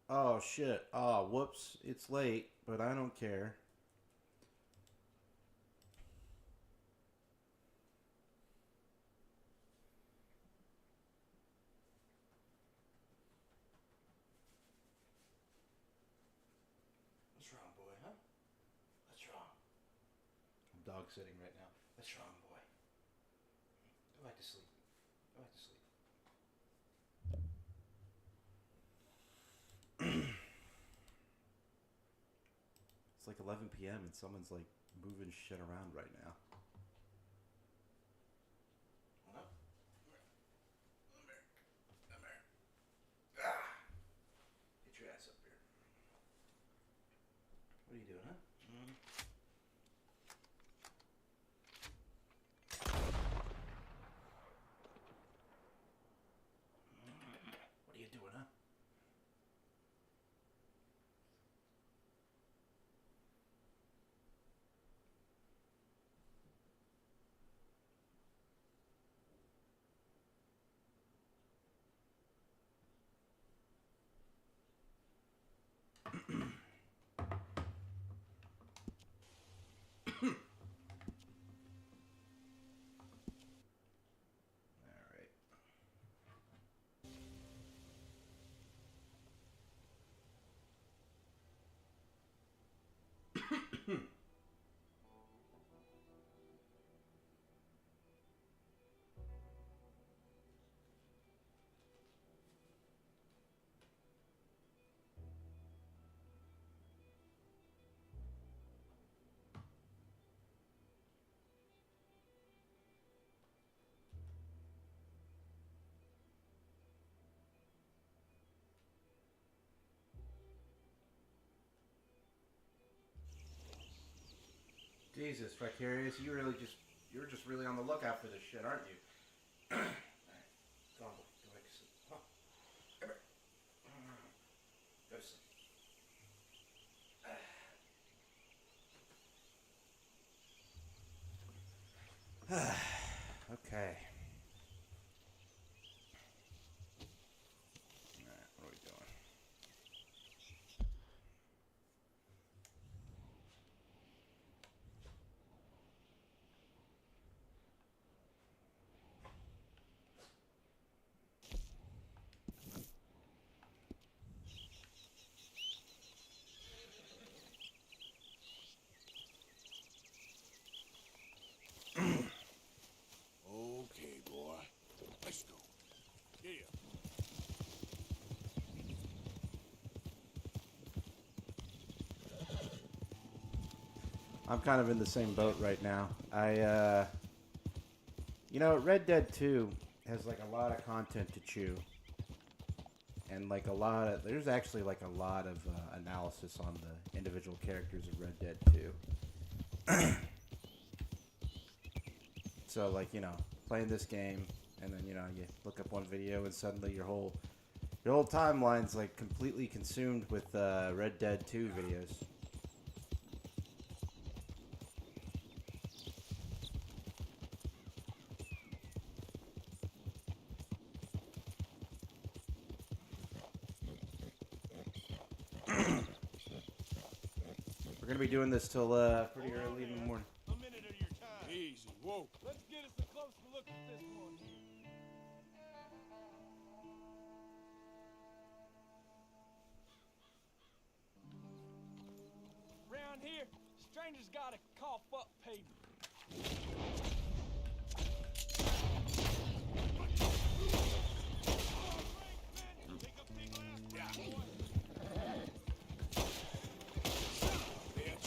Oh shit. Oh, whoops. It's late, but I don't care. What's wrong, boy, huh? What's wrong? I'm dog sitting right now. What's wrong, boy? Go back to sleep. Go back to sleep. It's like 11 p.m. and someone's like moving shit around right now. Huh? Come here. Come here. Ah! Get your ass up here. What are you doing, huh? What are you doing, huh? All right. Jesus, Vicarious, you're just really on the lookout for this shit, aren't you? Alright, go on, go back to sleep. Come on. Come here. Go to sleep. Okay. Alright, what are we doing? Okay, boy. Let's go. Yeah. I'm kind of in the same boat right now. Red Dead 2 has like a lot of content to chew. And like there's actually like a lot of analysis on the individual characters of Red Dead 2. So like, playing this game and then, you look up one video and suddenly your whole timeline's like completely consumed with Red Dead 2 videos. We're gonna be doing this till pretty early in the morning. A minute of your time. Easy. Whoa. Let's get us a closer look at this one. Round here, strangers gotta cough up pavement. Take a big left. Yeah. Bitch.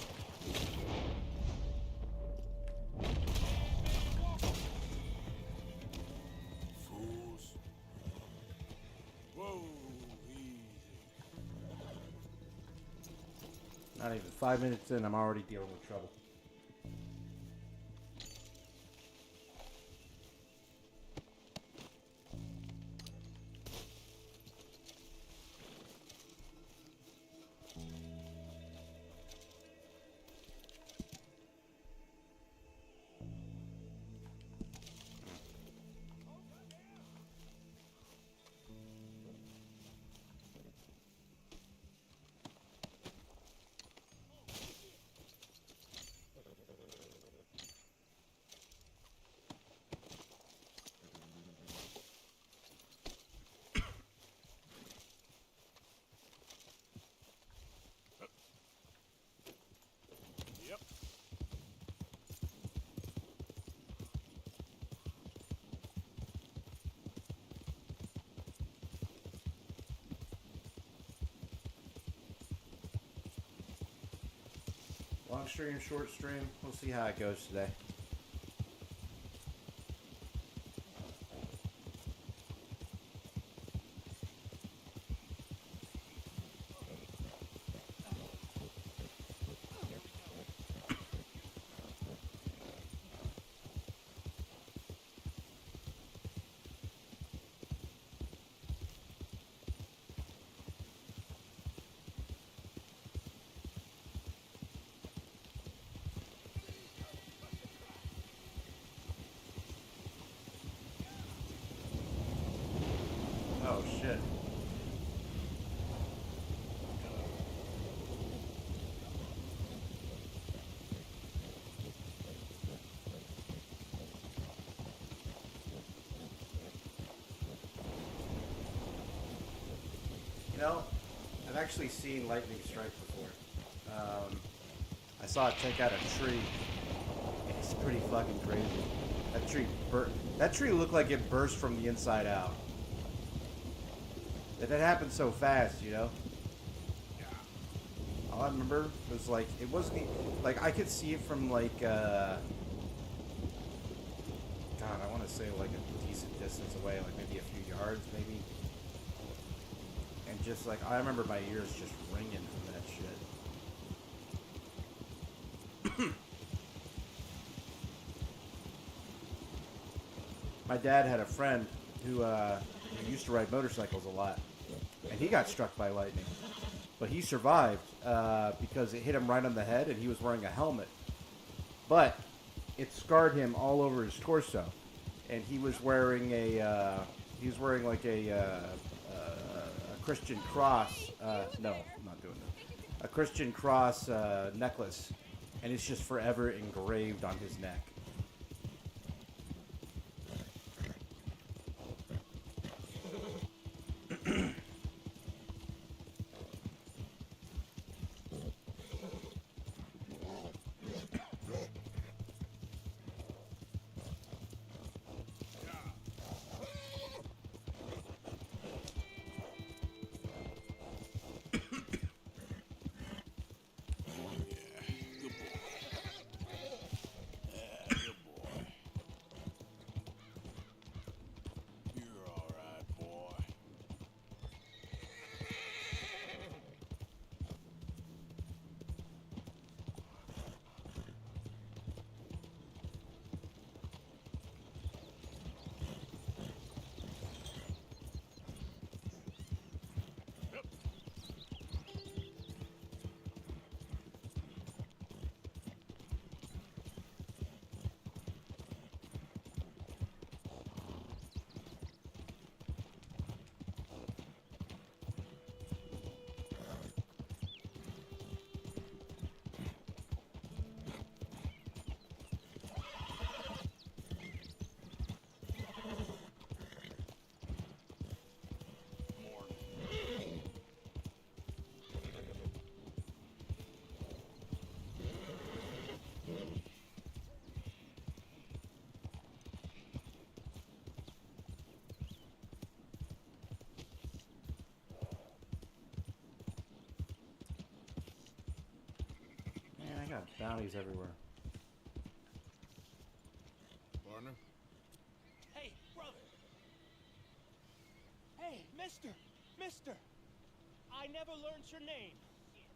Fools. Whoa. Easy. Not even 5 minutes in, I'm already dealing with trouble. Long stream, short stream. We'll see how it goes today. Oh shit. You know, I've actually seen lightning strike before. I saw it take out a tree. It's pretty fucking crazy. That tree looked like it burst from the inside out. It happened so fast, you know? All I remember was like, it wasn't, like, I could see it from like, God, I want to say like a decent distance away, like maybe a few yards, maybe. And just like, I remember my ears just ringing from that shit. My dad had a friend who used to ride motorcycles a lot, and he got struck by lightning. But he survived because it hit him right on the head, and he was wearing a helmet. But it scarred him all over his torso, and he was wearing like a Christian cross. No, I'm not doing that. A Christian cross necklace, and it's just forever engraved on his neck. Man, I got bounties everywhere. Partner? Hey, brother. Hey, mister. Mister. I never learned your name.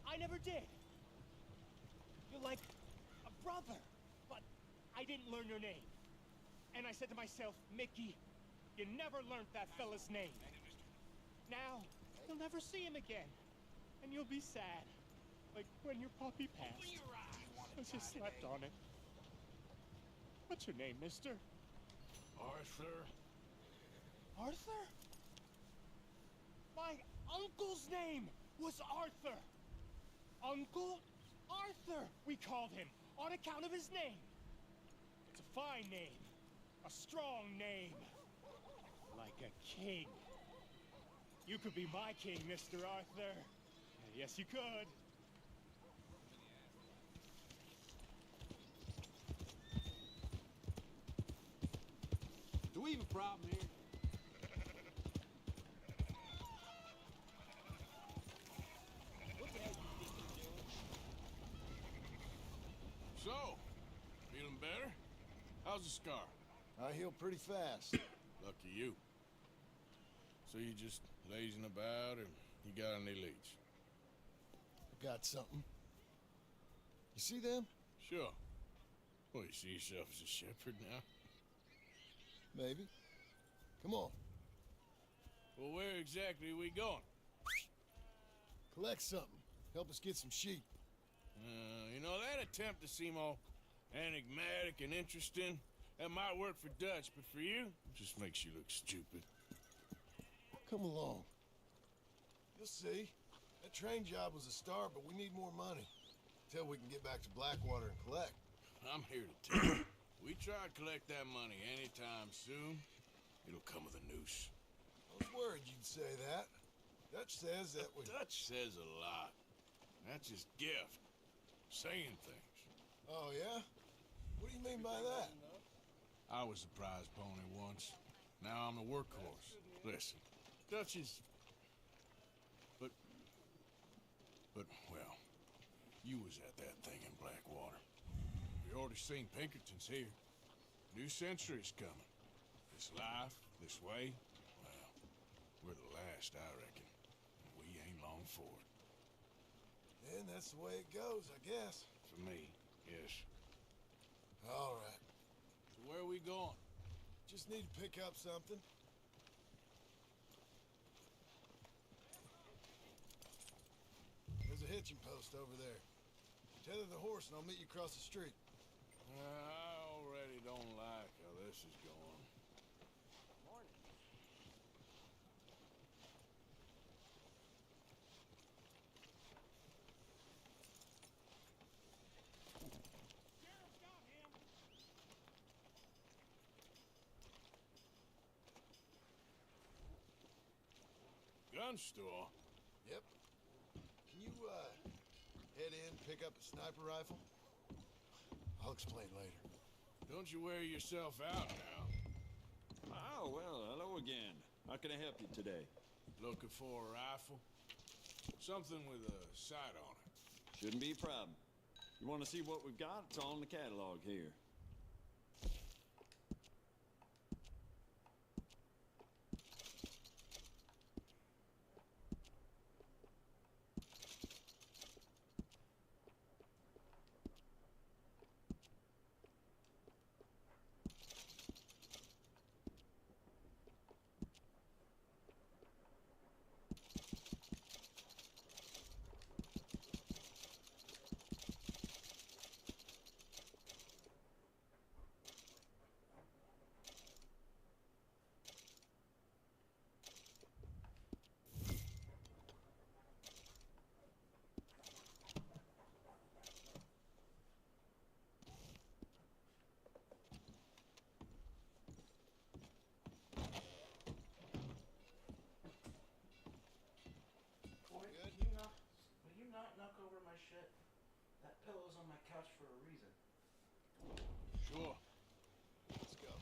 I never did. You're like a brother, but I didn't learn your name. And I said to myself, Mickey, you never learned that fella's name. Now, you'll never see him again. And you'll be sad. Like when your puppy passed. Because you slept on it. What's your name, mister? Arthur? Arthur? My uncle's name was Arthur. Uncle Arthur, we called him, on account of his name. It's a fine name. A strong name. Like a king. You could be my king, Mr. Arthur. Yes, you could. Do we have a problem here? What the hell you think you're doing? So, feeling better? How's the scar? I heal pretty fast. Lucky you. So you just lazing about, or you got any leads? Got something. You see them? Sure. Well, you see yourself as a shepherd now? Maybe. Come on. Well, where exactly are we going? Collect something. Help us get some sheep. You know, that attempt to seem all enigmatic and interesting, that might work for Dutch, but for you, it just makes you look stupid. Come along. You'll see. That train job was a start, but we need more money. Till we can get back to Blackwater and collect. I'm here to tell you, we try to collect that money anytime soon, it'll come with a noose. I was worried you'd say that. Dutch says that we... Dutch says a lot. That's his gift. Saying things. Oh, yeah? What do you mean by that? I was the prize pony once. Now I'm the workhorse. Listen, Dutch is... But, well, you was at that thing in Blackwater. You already seen Pinkertons here. New century's coming. This life, this way, well, we're the last, I reckon. And we ain't long for it. Then that's the way it goes, I guess. For me, yes. All right. So where are we going? Just need to pick up something. There's a hitching post over there. Tether the horse and I'll meet you across the street. I already don't like how this is going. Morning. Sheriff got him. Gun store? Yep. Can you, head in, pick up a sniper rifle? I'll explain later. Don't you wear yourself out now. Oh, well, hello again. How can I help you today? Looking for a rifle? Something with a sight on it. Shouldn't be a problem. You want to see what we've got? It's all in the catalog here. Boy, will you not knock over my shit? That pillow's on my couch for a reason. Sure. Let's go.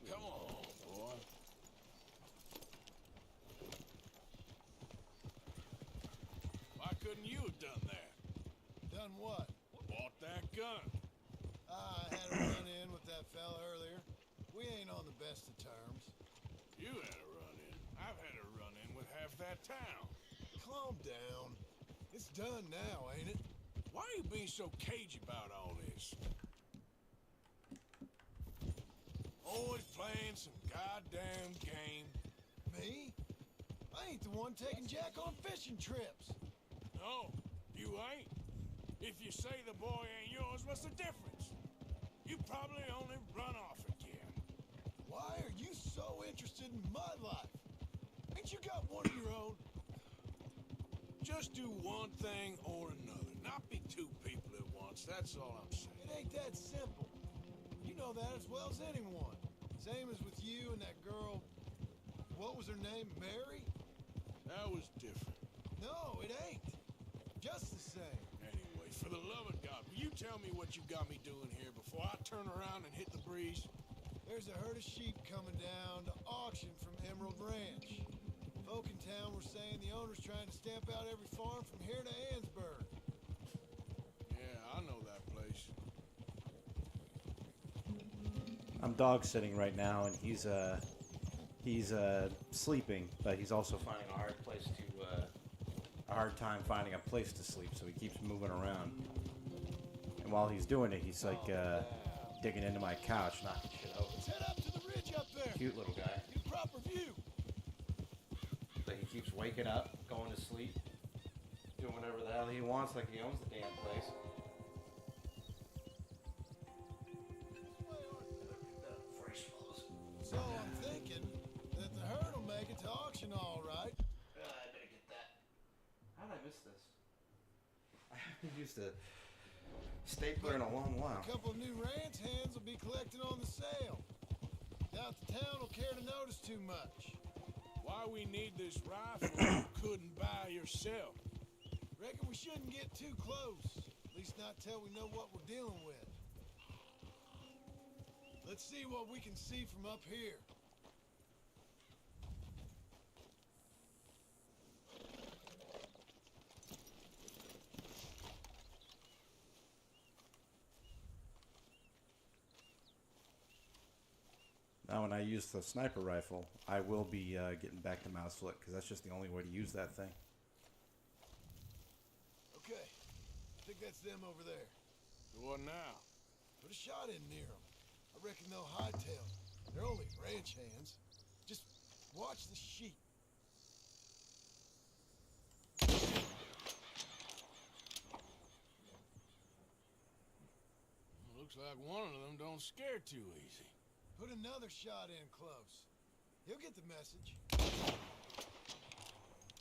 Come on, boy. Why couldn't you have done that? Done what? Bought that gun. I had a run-in with that fella earlier. We ain't on the best of terms. You had a run-in. I've had a run-in with half that town. Calm down. It's done now, ain't it? Why are you being so cagey about all this? Always playing some goddamn game. Me? I ain't the one taking Jack on fishing trips. No, you ain't. If you say the boy ain't yours, what's the difference? You probably only run off again. Why are you so interested in my life? Ain't you got one of your own? Just do one thing or another. Not be two people at once, that's all I'm saying. It ain't that simple. You know that as well as anyone. Same as with you and that girl. What was her name? Mary? That was different. No, it ain't. Just the same. Anyway, for the love of God, will you tell me what you got me doing here before I turn around and hit the breeze? There's a herd of sheep coming down to auction from Emerald Ranch. Folk in town were saying the owner's trying to stamp out every farm from here to Ansburg. Yeah, I know that place. I'm dog sitting right now, and he's sleeping, but he's also finding a hard time finding a place to sleep, so he keeps moving around. And while he's doing it, he's like digging into my couch, knocking shit over. Let's head up to the ridge up there. Cute little guy. Get a proper view. But he keeps waking up, going to sleep, doing whatever the hell he wants, like he owns the damn place. So I'm thinking that the herd will make it to auction all right. I better get that. How did I miss this? I haven't used a stapler in a long while. A couple of new ranch hands will be collecting on the sale. Doubt the town will care to notice too much. Why we need this rifle you couldn't buy yourself? Reckon we shouldn't get too close. At least not till we know what we're dealing with. Let's see what we can see from up here. Now, when I use the sniper rifle, I will be getting back to mouse flick, because that's just the only way to use that thing. Okay, I think that's them over there. What now? Put a shot in near them. I reckon they'll hightail. They're only ranch hands. Just watch the sheep. Looks like one of them don't scare too easy. Put another shot in close. He'll get the message.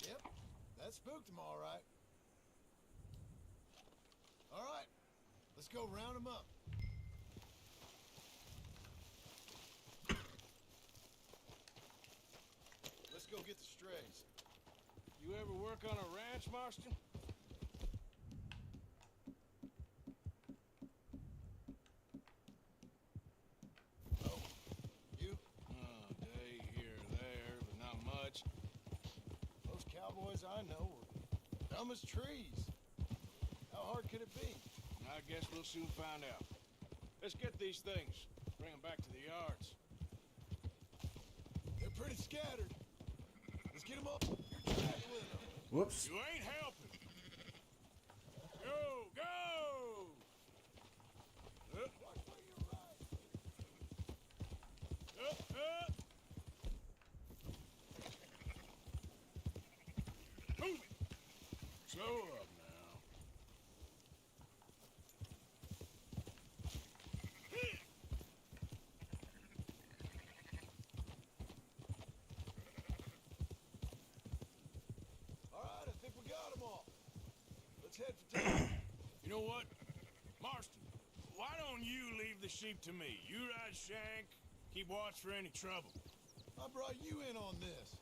Yep, that spooked him all right. All right, let's go round him up. Let's go get the strays. You ever work on a ranch, Marston? Oh, you? Day here or there, but not much. Those cowboys I know are dumb as trees. How hard could it be? I guess we'll soon find out. Let's get these things. Bring them back to the yards. They're pretty scattered. Let's get them up. You're traveling them. Whoops. You ain't helping. Go, go! Watch where you're right. Up. Move it. Slow up now. All right, I think we got them all. Let's head for town. You know what? Marston, why don't you leave the sheep to me? You ride Shank, keep watch for any trouble. I brought you in on this.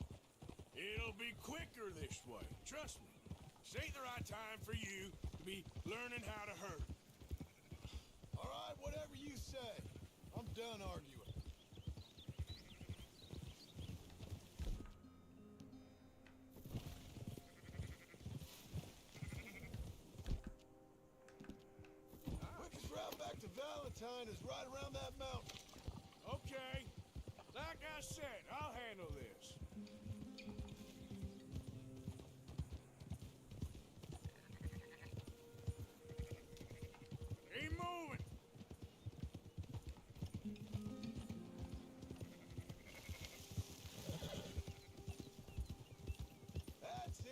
It'll be quicker this way. Trust me. This ain't the right time for you to be learning how to herd. All right, whatever you say. I'm done arguing. Quickest route back to Valentine is right around that mountain. Okay. Like I said, I'll handle this. Keep moving. That's it.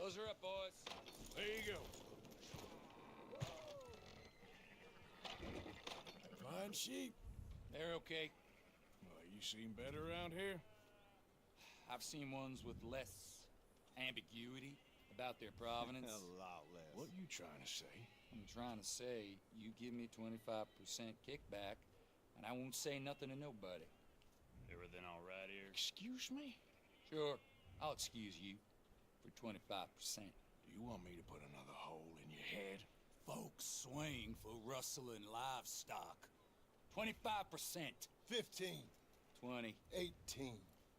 Close her up, boys. There you go. Fine sheep. They're okay. Well, you seen better around here? I've seen ones with less ambiguity about their provenance. A lot less. What you trying to say? I'm trying to say, you give me 25% kickback, and I won't say nothing to nobody. Everything all right here? Excuse me? Sure, I'll excuse you for 25%. Do you want me to put another hole in your head? Folks swing for rustling livestock. 25%. 15, 20. 18.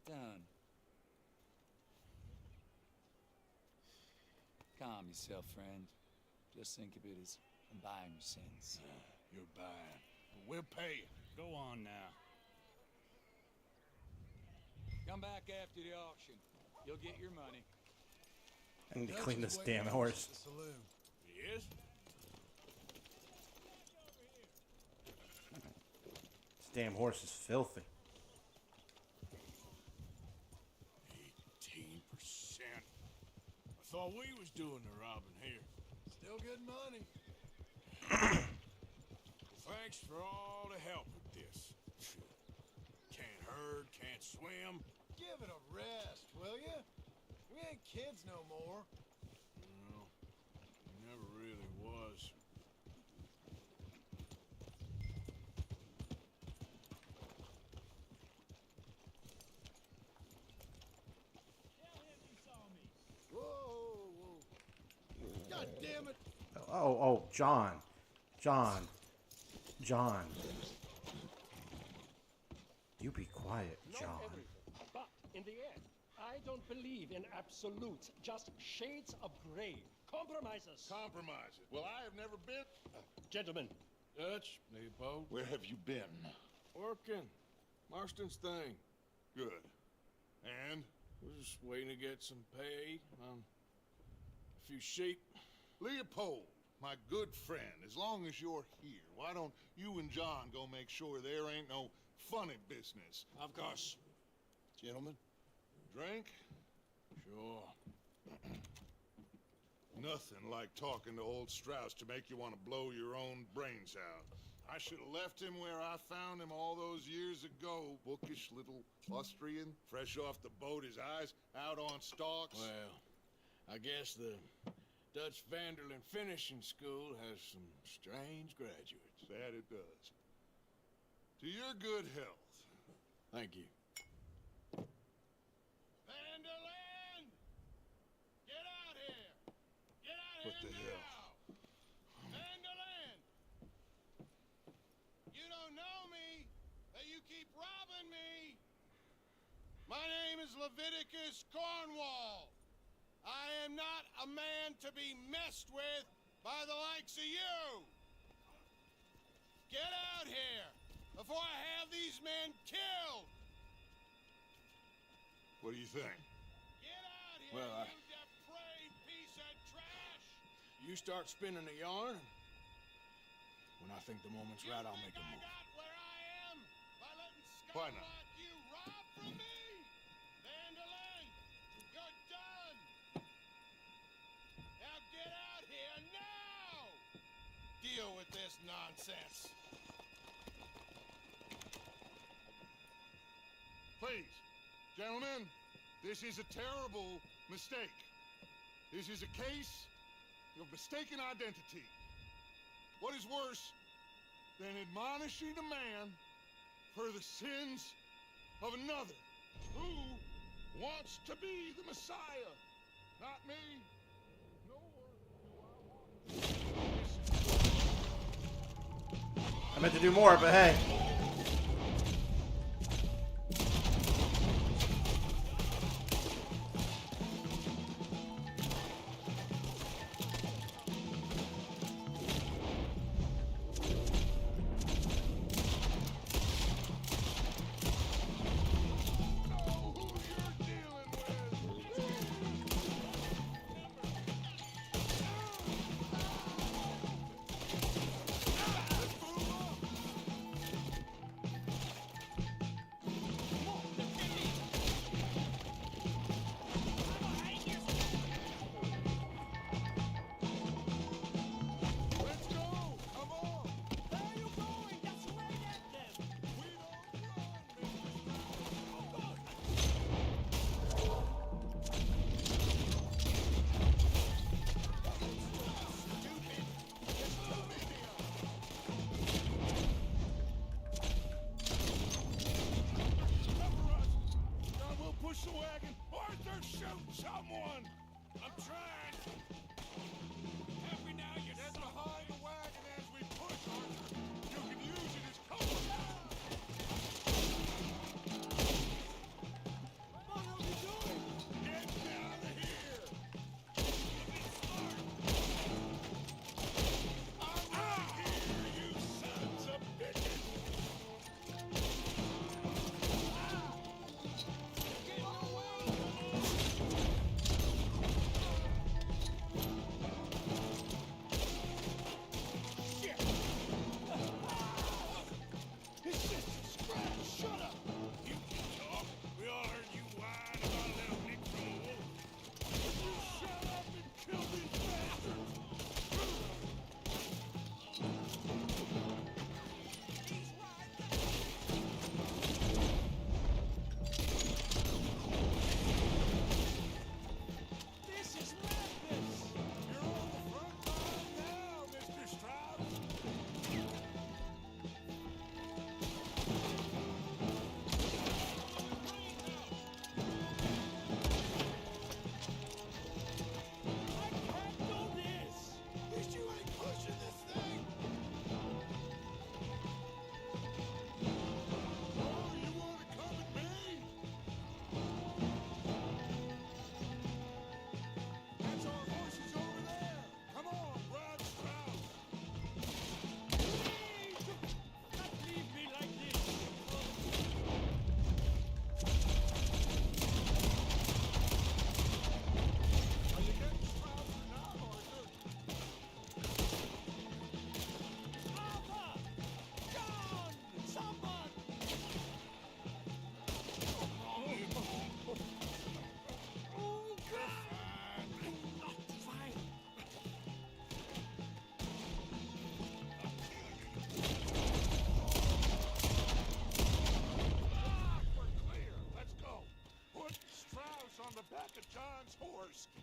Done. Calm yourself, friend. Just think of it as I'm buying your sins. You're buying, but we'll pay you. Go on now. Come back after the auction. You'll get your money. I need to Dutch clean is this waiting damn for us horse. at the saloon. He is? This damn horse is filthy. 18%. I thought we was doing the robbing here. Still good money. Well, thanks for all the help with this. Can't herd, can't swim. Give it a rest, will ya? We ain't kids no more. Well, never really was. Whoa, whoa. God damn it. Oh, John. You be quiet, Not John. everything, but in the end, I don't believe in absolutes, just shades of gray. Compromises. Compromises. Well, I have never been. Gentlemen, Dutch, Leopold. Where have you been? Working. Marston's thing. Good. And? We're just waiting to get some pay on a few sheep. Leopold, my good friend, as long as you're here, why don't you and John go make sure there ain't no funny business? Of course. Gentlemen, Drink? Sure. Nothing like talking to old Strauss to make you want to blow your own brains out. I should have left him where I found him all those years ago. Bookish little Austrian, fresh off the boat, his eyes out on stalks. Well, I guess the Dutch Vanderlyn Finishing School has some strange graduates. That it does. To your good health. Thank you. Vanderland! Get out here! Get out What the here hell? now! Vanderland! You don't know me, but you keep robbing me! My name is Leviticus Cornwall. I am not a man to be messed with by the likes of you! Get out here before I have these men killed! What do you think? Get out here, Well, you depraved piece of trash! You start spinning a yarn. When I think the moment's You right, I'll think make a I move. got where I am by letting Why scum not? like you rob from me? Vanderlyn, you're done! Now get out here now! Deal with this nonsense. Please, gentlemen, this is a terrible mistake. This is a case of mistaken identity. What is worse than admonishing a man for the sins of another who wants to be the Messiah? Not me. Nor do I want. I meant to do more, but hey.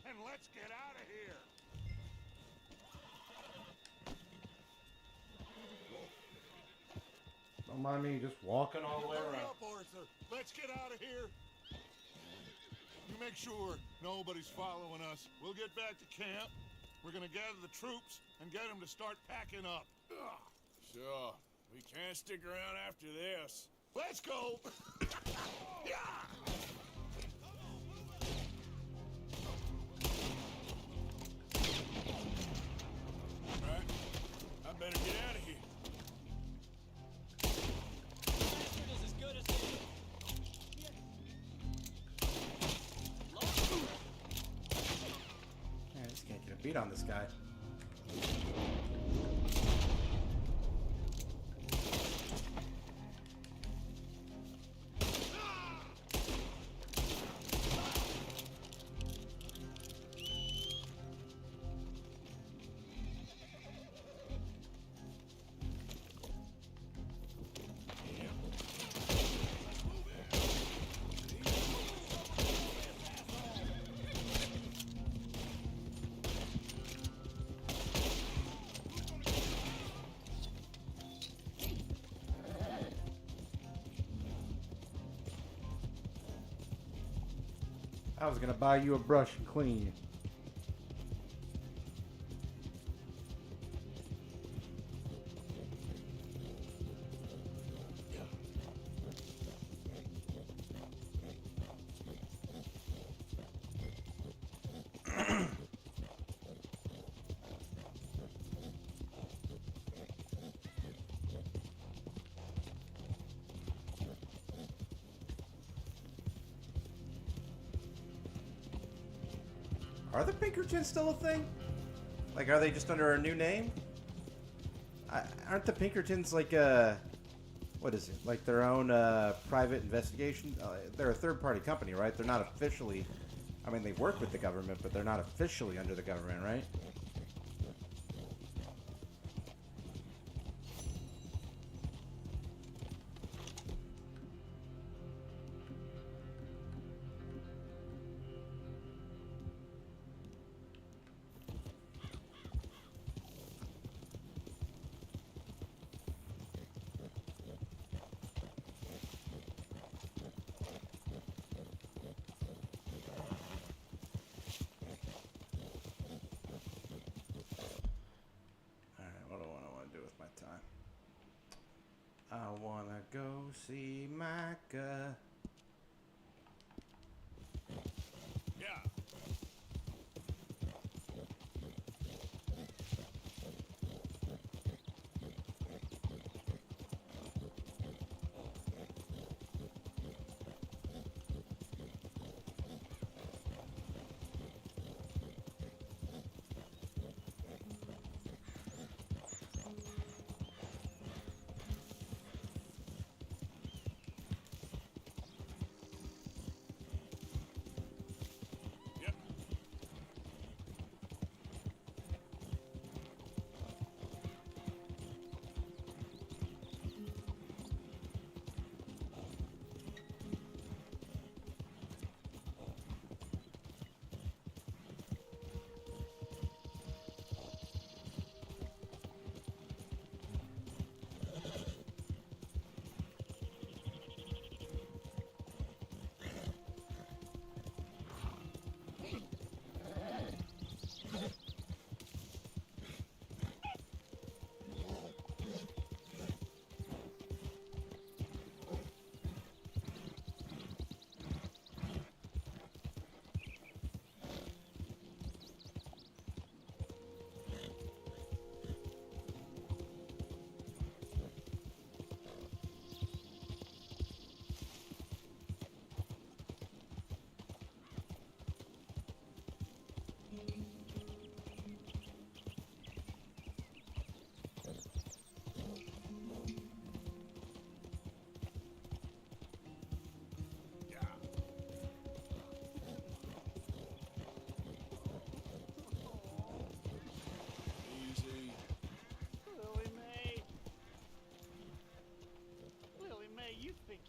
and let's get out of here. Don't mind me just walking all the way Hurry around. up, Arthur. Let's get out of here. You make sure nobody's following us. We'll get back to camp. We're gonna gather the troops and get them to start packing up. Sure. We can't stick around after this. Let's go. Yeah. Right? I better get out of here. Bastard is as good as new. Man, I just can't get a beat on this guy. I was gonna buy you a brush and clean you. Are the Pinkertons still a thing? Like, are they just under a new name? Aren't the Pinkertons like what is it? Like their own private investigation? They're a third-party company, right? They're not officially. I mean, they work with the government, but they're not officially under the government, right? I wanna go see Micah. Yeah.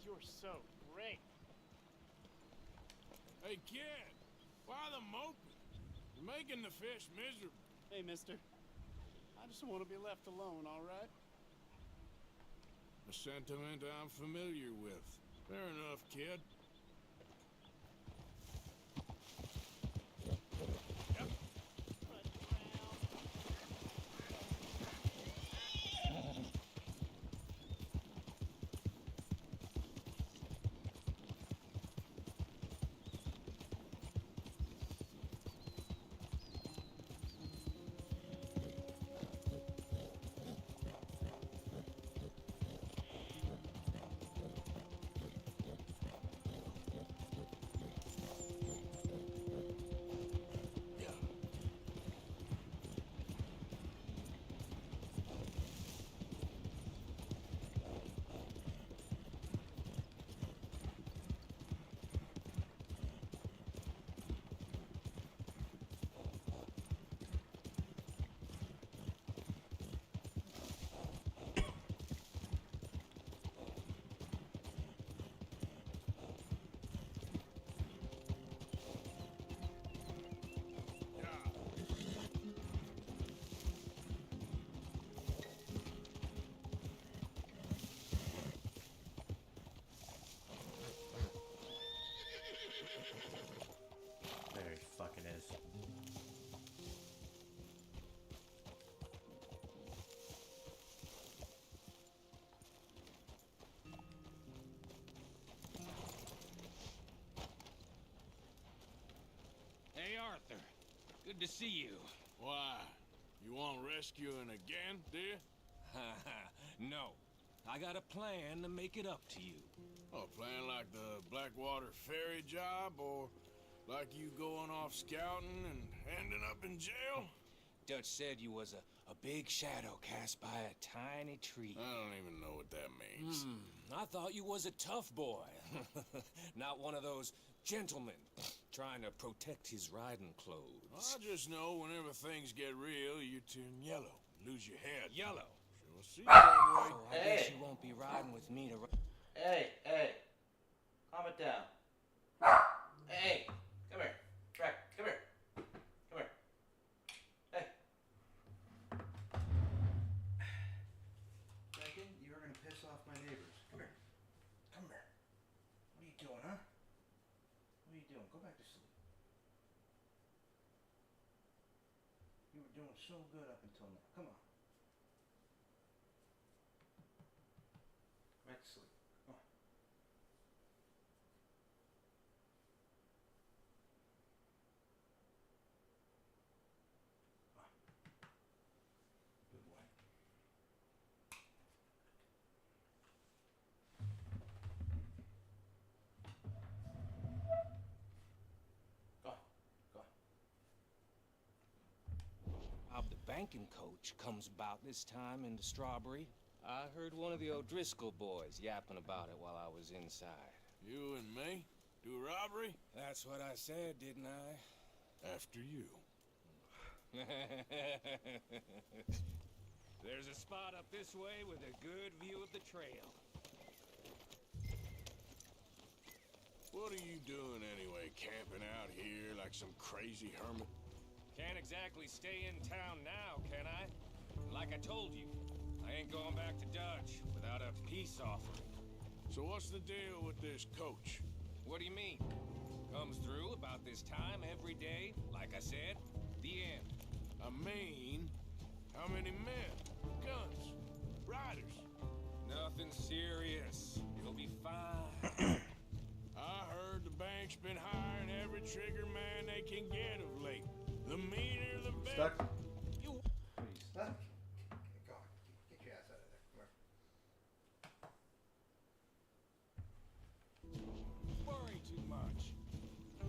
You're so great. Hey, kid, why the moping? You're making the fish miserable. Hey, mister. I just want to be left alone, all right? A sentiment I'm familiar with. Fair enough, kid. There he fucking is. Hey, Arthur. Good to see you. Why? You want rescuing again, dear? No. I got a plan to make it up to you. Oh, plan like the Blackwater ferry job, or like you going off scouting and ending up in jail? Dutch said you was a big shadow cast by a tiny tree. I don't even know what that means. I thought you was a tough boy. Not one of those gentlemen trying to protect his riding clothes. I just know whenever things get real, you turn yellow, lose your head. Yellow. Sure seems that way. So I guess you won't be riding with me to... Hey, calm it down. Hey, come here. Rex, come here. Come here. Hey. Reckon you're gonna piss off my neighbors. Come here. Come here. What are you doing, huh? What are you doing? Go back to sleep. You were doing so good up until now. Come on. Go back to sleep. Come on. Good boy. Go on. Go on. How the banking coach comes about this time in the Strawberry. I heard one of the O'Driscoll boys yapping about it while I was inside. You and me? Do a robbery? That's what I said, didn't I? After you. There's a spot up this way with a good view of the trail. What are you doing anyway, camping out here like some crazy hermit? Can't exactly stay in town now, can I? Like I told you, I ain't going back to Dutch without a peace offering. So what's the deal with this coach? What do you mean? Comes through about this time every day, like I said, the end. I mean, how many men, guns, riders? Nothing serious. It'll be fine. I heard the bank's been hiring every trigger man they can get of late. The meaner, the better. Stuck? You... What are you stuck? Go on. Get your ass out of there. Come here. Worry too much.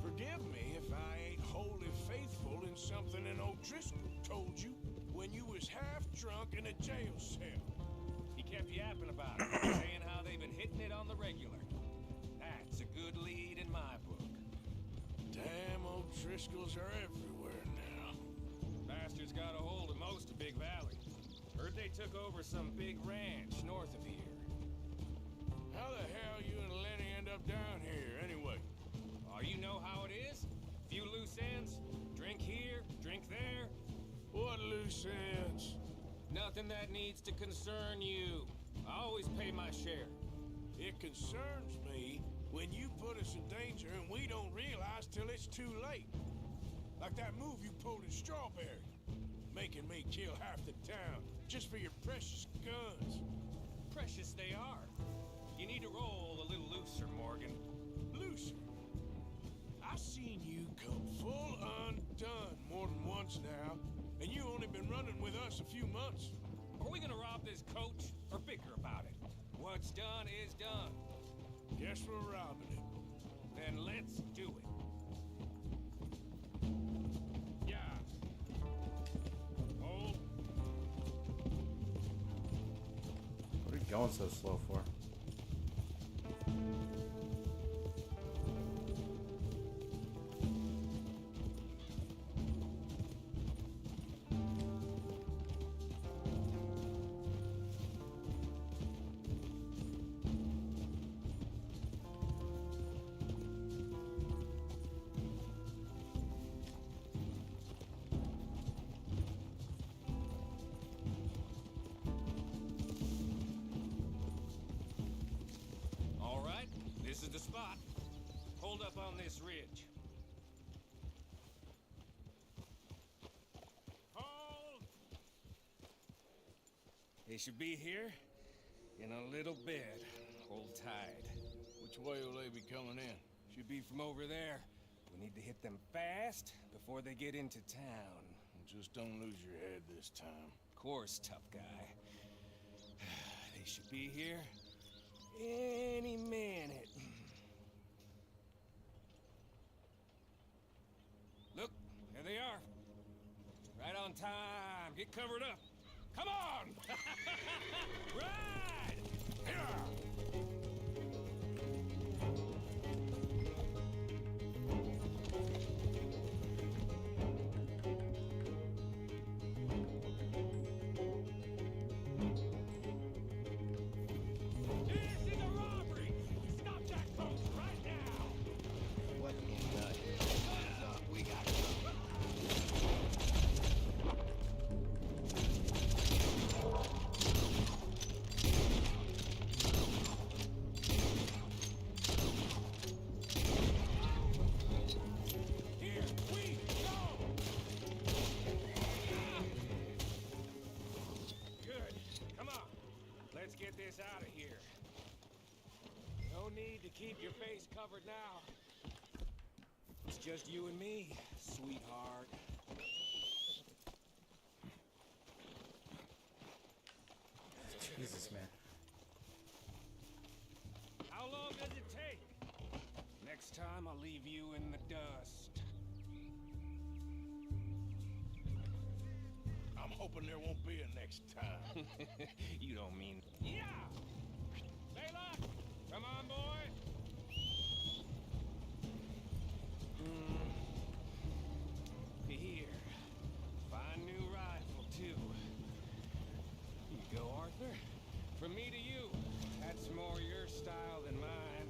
Forgive me if I ain't wholly faithful in something an O'Driscoll told you when you was half drunk in a jail cell. He kept yapping about it, saying how they've been hitting it on the regular. That's a good lead in my book. Damn, O'Driscolls are everywhere now. Bastards got a hold of most of Big Valley. Heard they took over some big ranch north of here. How the hell you and Lenny end up down here, anyway? Oh, you know how it is? Few loose ends, drink here, loose ends. Nothing that needs to concern you. I always pay my share. It concerns me when you put us in danger and we don't realize till it's too late. Like that move you pulled in Strawberry. Making me kill half the town just for your precious guns. Precious they are. You need to roll a little looser, Morgan. Looser? I seen you come full undone more than once now, and you only been running with us a few months. Are we gonna rob this coach or bicker about it? What's done is done. Guess we're robbing it. Then let's do it. Yeah. Hold. What are you going so slow for? All right, this is the spot. Hold up on this ridge. Hold! They should be here in a little bit. Hold tight. Which way will they be coming in? Should be from over there. We need to hit them fast before they get into town. Just don't lose your head this time. Of course, tough guy. They should be here any minute. Look, there they are. Right on time. Get covered up. Come on! Ride! This is a robbery! Stop that coach right now! What in the hell? We got Here we go! Good. Come on. Let's get this out of here. No need to keep your face covered now. It's just you and me, sweetheart. Jesus, man. How long does it take? Next time I'll leave you in the dust. I'm hoping there won't be a next time. You don't mean... Yeah! Layla! Come on, boy! Here. Fine new rifle, too. Here you go, Arthur. From me to you. That's more your style than mine.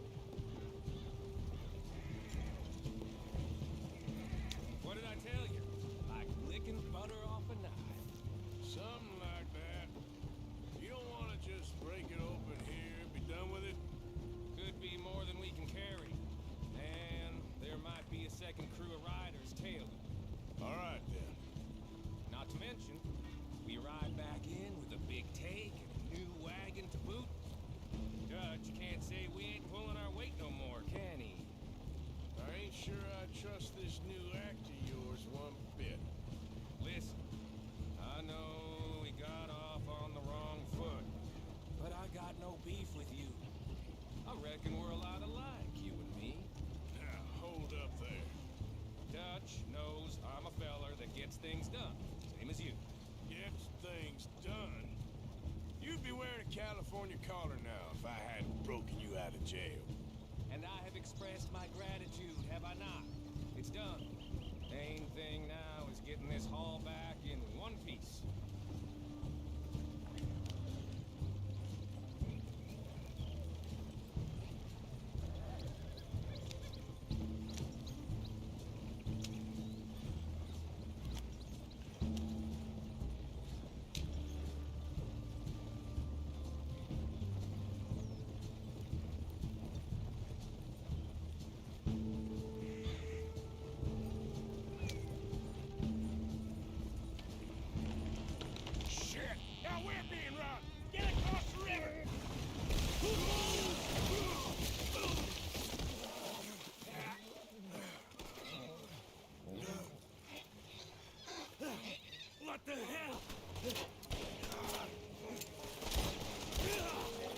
What did I tell you? Like licking butter off a knife. Something like that. You don't want to just break it open here, be done with it? Could be more than we can carry. And there might be a second crew of riders tailing. All right, then. Not to mention, we ride back in with a big take and a new wagon to boot. Dutch can't say we ain't pulling our weight no more, can he? I ain't sure I trust this new act of yours one bit. Listen, I know we got off on the wrong foot, but I got no beef with you. I reckon we're a lot alike, you and me. Now, hold up there. Dutch knows I'm a feller that gets things done, same as you. Gets things done. You'd be wearing a California collar now if I hadn't broken you out of jail. And I have expressed my gratitude, have I not? It's done. Main thing now is getting this haul back in one piece. the hell?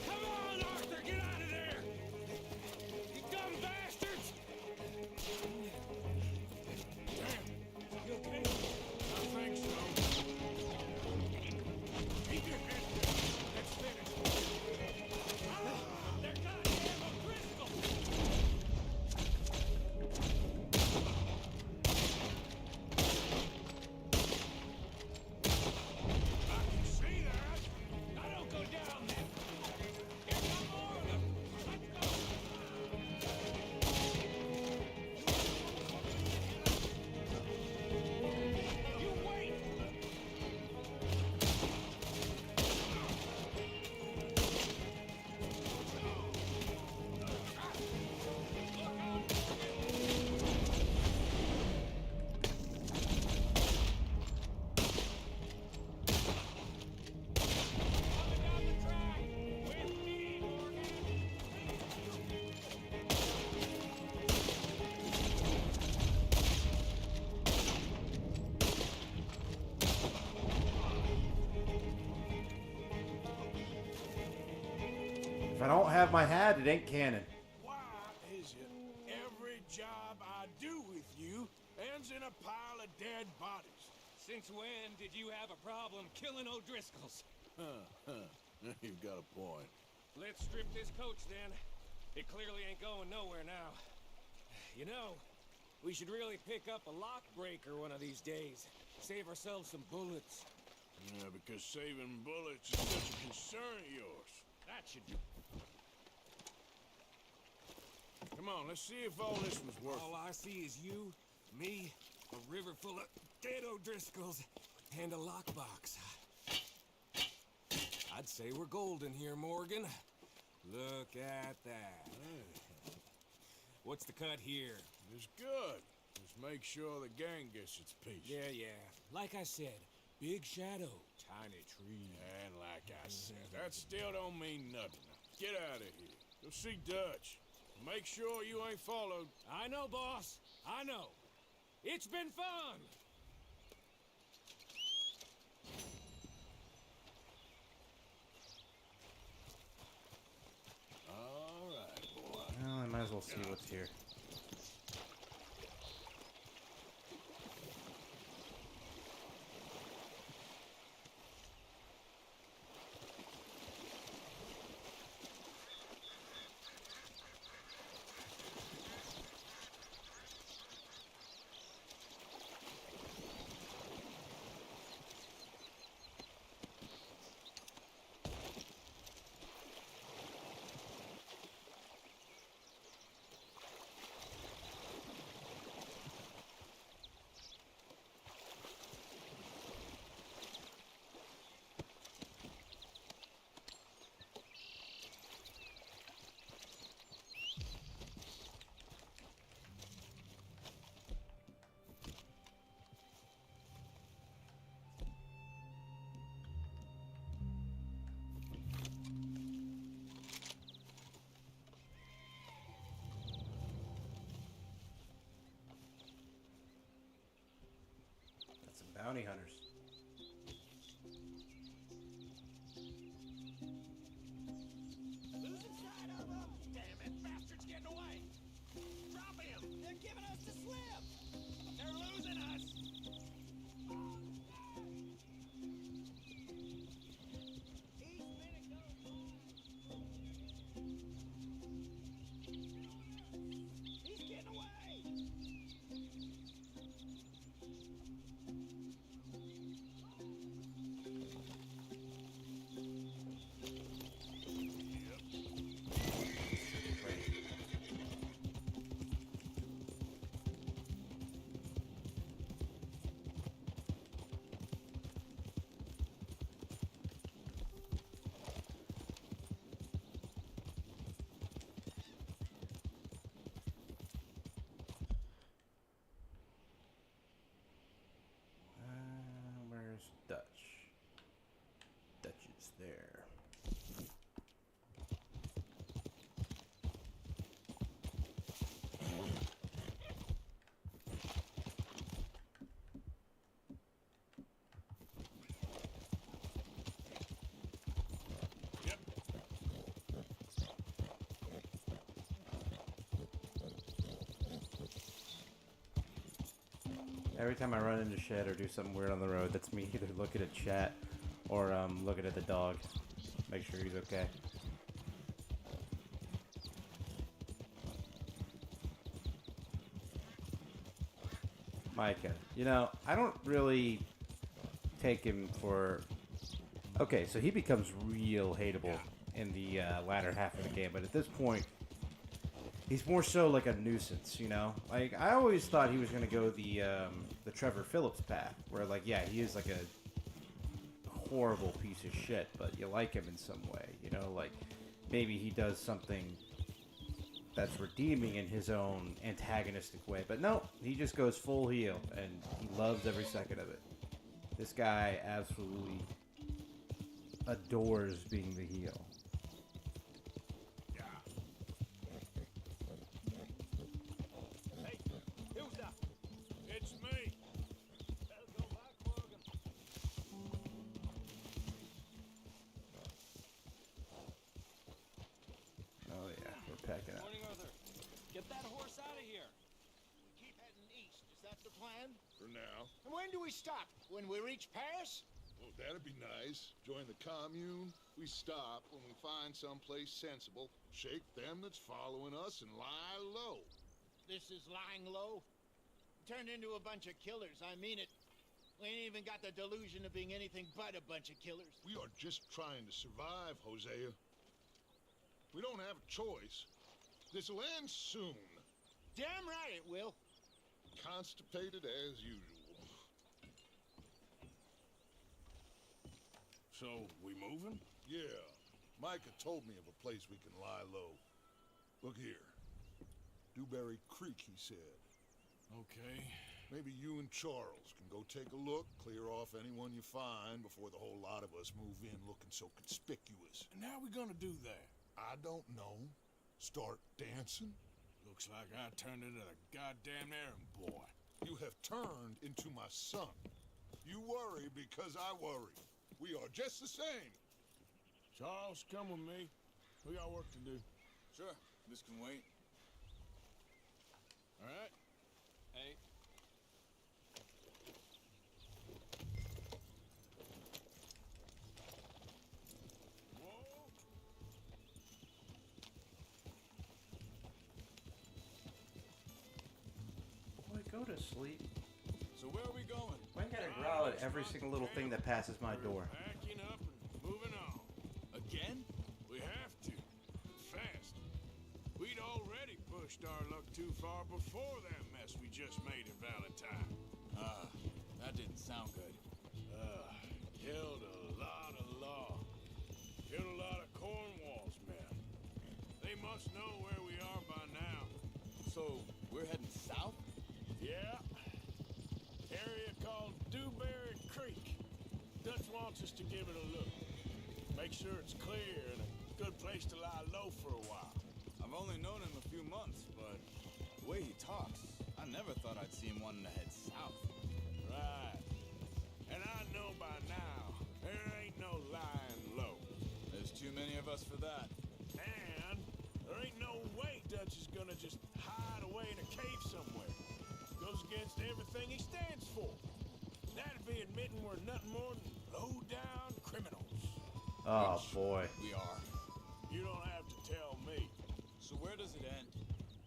Come on, Arthur, get out of there! You dumb bastards! Damn, you okay? I think so. Keep your head down. Let's finish. They're goddamn O'Driscoll! I can see that. I don't go down there! Here come more of them! Let's go! You wait! Coming down the track! With me, Morgan! If I don't have my hat, it ain't canon. Why is it every job I do with you ends in a pile of dead bodies? Since when did you have a problem killing O'Driscolls? You've got a point. Let's strip this coach then. It clearly ain't going nowhere now. You know, we should really pick up a lock breaker one of these days. Save ourselves some bullets. Yeah, because saving bullets is such a concern of yours. That should do. Come on, let's see if all this was worth All I see is you, me, a river full of dead O'Driscolls, and a lockbox. I'd say we're golden here, Morgan. Look at that. What's the cut here? It's good. Just make sure the gang gets its piece. Yeah. Like I said, big shadow, tiny tree. And like I said, that still don't mean nothing. Get out of here. Go see Dutch. Make sure you ain't followed. I know, boss. I know. It's been fun. All right, boy. Well, I might as well see what's here. Got some bounty hunters. Losing sight of them! Damn it, bastard's getting away! Drop him! They're giving us the slip! They're losing us! He's getting away! Where's Dutch? Dutch is there. Every time I run into shit or do something weird on the road, that's me either looking at chat or looking at the dog. Make sure he's okay. Micah, you know, I don't really take him for... Okay, so he becomes real hateable in the latter half of the game, but at this point, he's more so like a nuisance, you know? Like, I always thought he was going to go the Trevor Phillips path, where, like, yeah, he is like a horrible piece of shit, but you like him in some way, you know? Like, maybe he does something that's redeeming in his own antagonistic way. But no, he just goes full heel, and he loves every second of it. This guy absolutely adores being the heel. Hey, who's that? It's me. Better go back, Morgan. Oh yeah, we're packing up. Morning, Arthur. Get that horse out of here. We keep heading east. Is that the plan? For now. And when do we stop? When we reach Paris? Oh, that'd be nice. Join the commune. We stop when we find someplace sensible, shake them that's following us, and lie low. This is lying low. Turned into a bunch of killers. I mean it. We ain't even got the delusion of being anything but a bunch of killers. We are just trying to survive, Hosea. We don't have a choice. This'll end soon. Damn right it will. Constipated as usual. So, we moving? Yeah. Micah told me of a place we can lie low. Look here. Dewberry Creek, he said. Okay. Maybe you and Charles can go take a look, clear off anyone you find before the whole lot of us move in looking so conspicuous. And how we gonna do that? I don't know. Start dancing? Looks like I turned into the goddamn errand boy. You have turned into my son. You worry because I worry. We are just the same. Charles, come with me. We got work to do. Sure, this can wait. All right? Hey, Whoa! Boy, go to sleep. So where are we going? Why you gotta growl at every single little thing that passes my door? Packing up and moving on. Again? We have to. Fast. We'd already pushed our luck too far before that mess we just made in Valentine. That didn't sound good. Killed a lot of law. Killed a lot of Cornwall's men. They must know where we are by now. So, we're heading south? Yeah. Area called Dewberry Creek. Dutch wants us to give it a look. Make sure it's clear and a good place to lie low for a while. I've only known him a few months, but the way he talks, I never thought I'd see him wanting to head south. Right. And I know by now, there ain't no lying low. There's too many of us for that. And there ain't no way Dutch is gonna just hide away in a cave somewhere. Goes against everything he stands for. That'd be admitting we're nothing more than low-down criminals. Oh boy. We are. You don't have to tell me. So where does it end?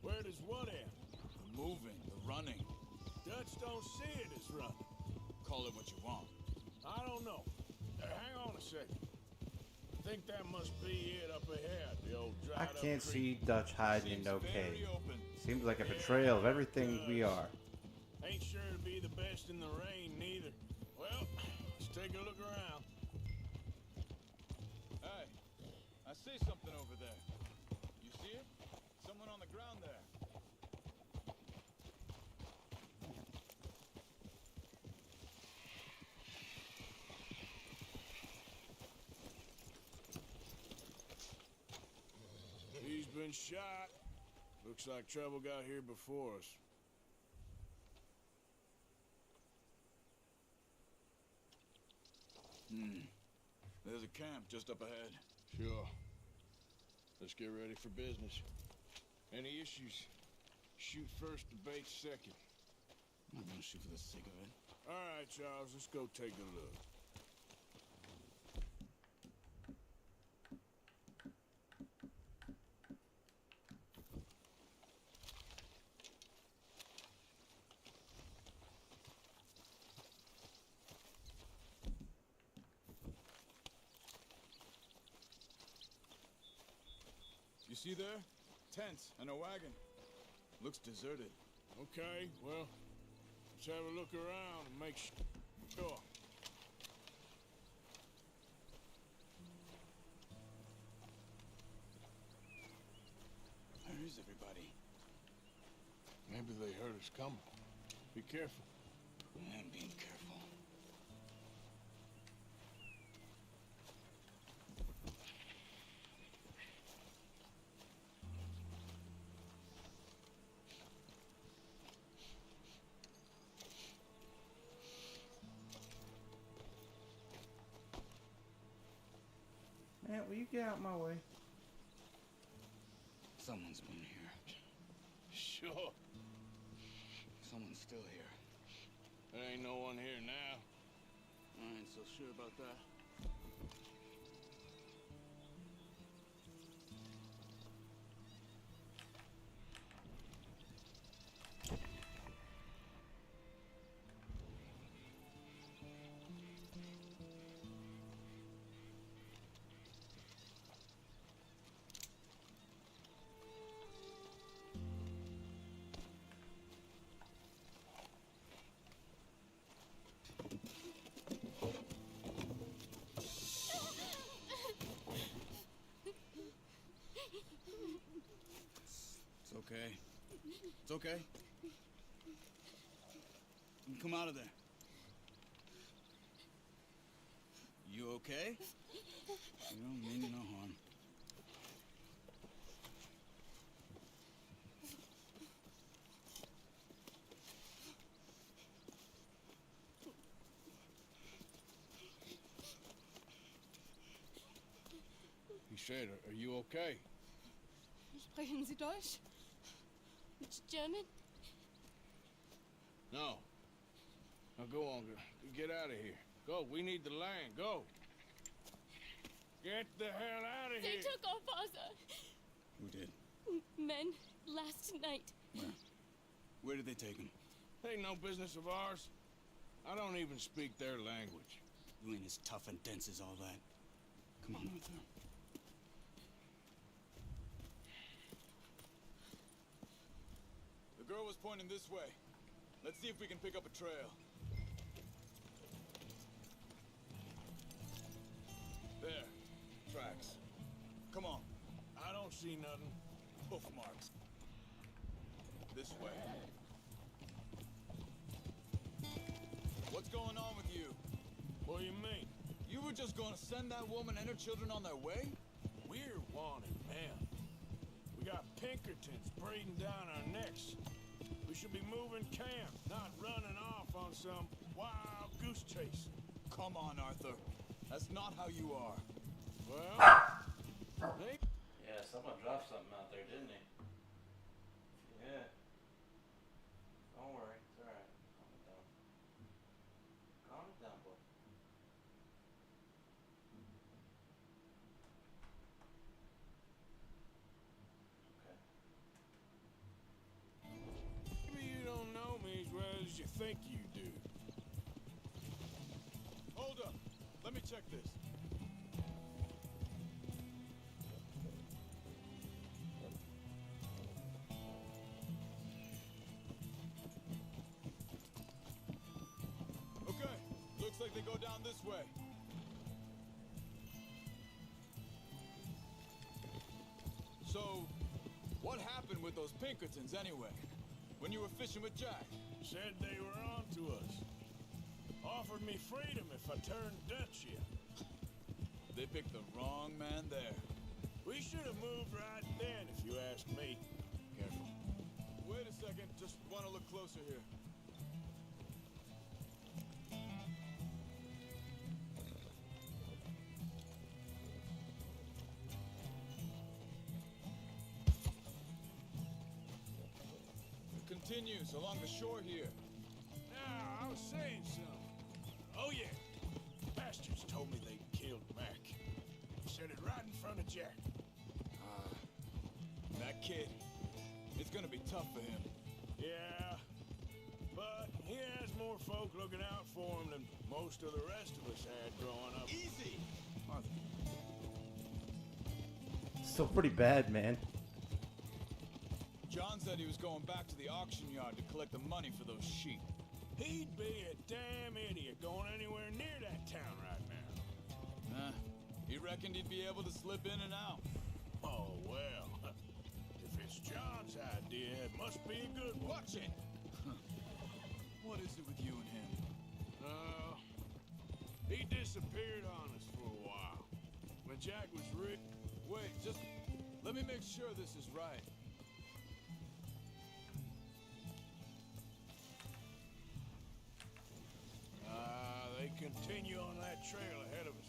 Where does what end? The moving, the running. Dutch don't see it as running. Call it what you want. I don't know. Hang on a second. I think that must be it up ahead, the old I dried-up can't creek. see Dutch hiding in Seems no very cave. open. Seems like a betrayal of everything we are. Ain't sure to be the best in the rain, neither. Well, let's take a look around. Hey, I see something over there. You see it? Someone on the ground there. He's been shot. Looks like trouble got here before us. There's a camp just up ahead. Sure. Let's get ready for business. Any issues? Shoot first, debate second. I'm not gonna shoot for the sake of it. All right, Charles, let's go take a look. You see there? Tents and a wagon. Looks deserted. Okay, well, let's have a look around and make sure. Where is everybody? Maybe they heard us coming. Be careful. I am being careful. Man, will you get out my way? Someone's been here. Sure. Someone's still here. There ain't no one here now. I ain't so sure about that. It's okay. It's okay. You can come out of there. You okay? You don't mean no harm. He said, are you okay? Sprechen Sie Deutsch? German? No. Now go on, get out of here. Go, we need the land, go. Get the hell out of They here. took our father. Who did? Men last night. Where? Where did they take him? Ain't no business of ours. I don't even speak their language. You ain't as tough and dense as all that. Come on, Arthur. The girl was pointing this way. Let's see if we can pick up a trail. There. Tracks. Come on. I don't see nothing. Hoof marks. This way. What's going on with you? What do you mean? You were just gonna send that woman and her children on their way? We're wanted, man. We got Pinkertons breathing down our necks. We should be moving camp, not running off on some wild goose chase. Come on, Arthur. That's not how you are. Well, maybe. Yeah, someone dropped something out there, didn't he? Yeah. Don't worry, it's alright. Calm it down. Calm it down, boy. Okay. Maybe you don't know me as well as you think you do. Hold up. Let me check this. Okay. Looks like they go down this way. So, what happened with those Pinkertons anyway? When you were fishing with Jack? Said they were on to us. Offered me freedom if I turned Dutch here. They picked the wrong man there. We should have moved right then, if you ask me. Careful. Wait a second, just want to look closer here. It continues along the shore here. Jack? That kid, it's gonna be tough for him. Yeah, but he has more folk looking out for him than most of the rest of us had growing up. Easy! Arthur. Still pretty bad, man. John said he was going back to the auction yard to collect the money for those sheep. He'd be a damn idiot going anywhere near that town right now. He reckoned he'd be able to slip in and out. Oh, well. If it's John's idea, it must be a good one. Watch it! What is it with you and him? He disappeared on us for a while. When Jack was rich... Wait, just let me make sure this is right. They continue on that trail ahead of us.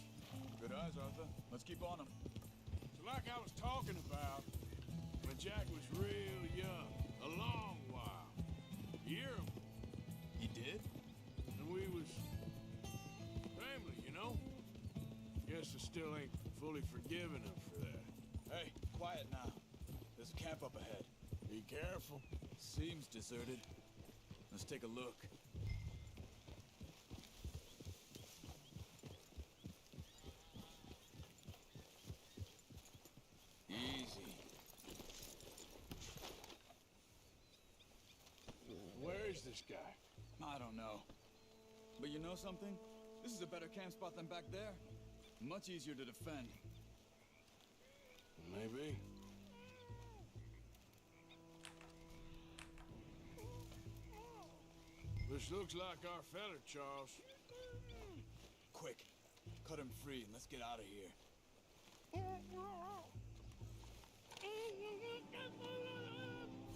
Good eyes, Arthur. Let's keep on them. So like I was talking about, when Jack was real young, a long while, you hear him, He did? and we was family, you know? Guess I still ain't fully forgiven him for that. Hey, quiet now. There's a camp up ahead. Be careful. Seems deserted. Let's take a look. Easy. Where is this guy? I don't know. But you know something? This is a better camp spot than back there. Much easier to defend. Maybe. This looks like our fella, Charles. Quick, cut him free and let's get out of here.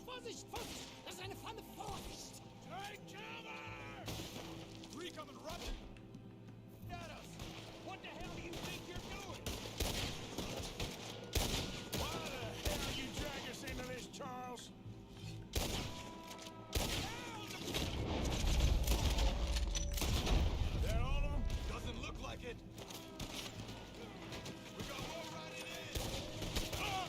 Vorsicht, Vorsicht! Das ist eine Pfanne! Vorsicht! Take cover! Three coming running! At us! What the hell do you think you're doing? Why the hell you drag us into this, Charles? That all of them? Doesn't look like it. We got more riding in. Ah!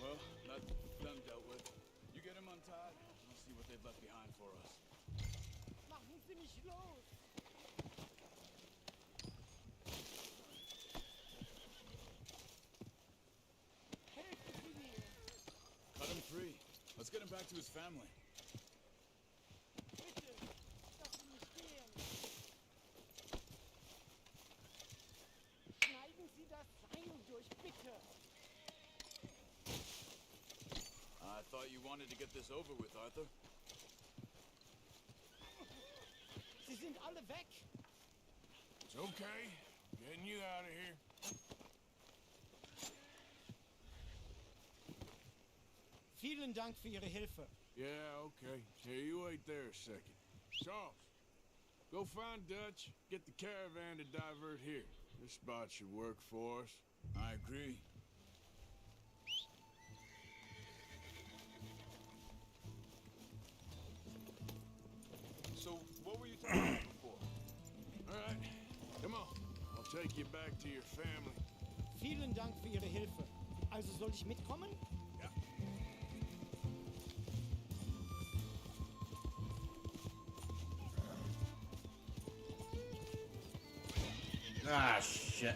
Well, that's them dealt with. You get him untied, we'll see what they've left behind for us. Machen Sie mich los! Helfen Sie mir! Cut him free. Let's get him back to his family. Bitte! Lassen Sie mich gehen! Schneiden Sie das Seil durch, bitte! I thought you wanted to get this over with, Arthur. Sie sind alle weg! It's okay. Getting you out of here. Vielen Dank für Ihre Hilfe. Yeah, okay. Here, you wait there a second. Charles, go find Dutch. Get the caravan to divert here. This spot should work for us. I agree. So, what were you talking about before? All right, come on. I'll take you back to your family. Vielen Dank für Ihre Hilfe. Also soll ich mitkommen? Ja. Ah, shit.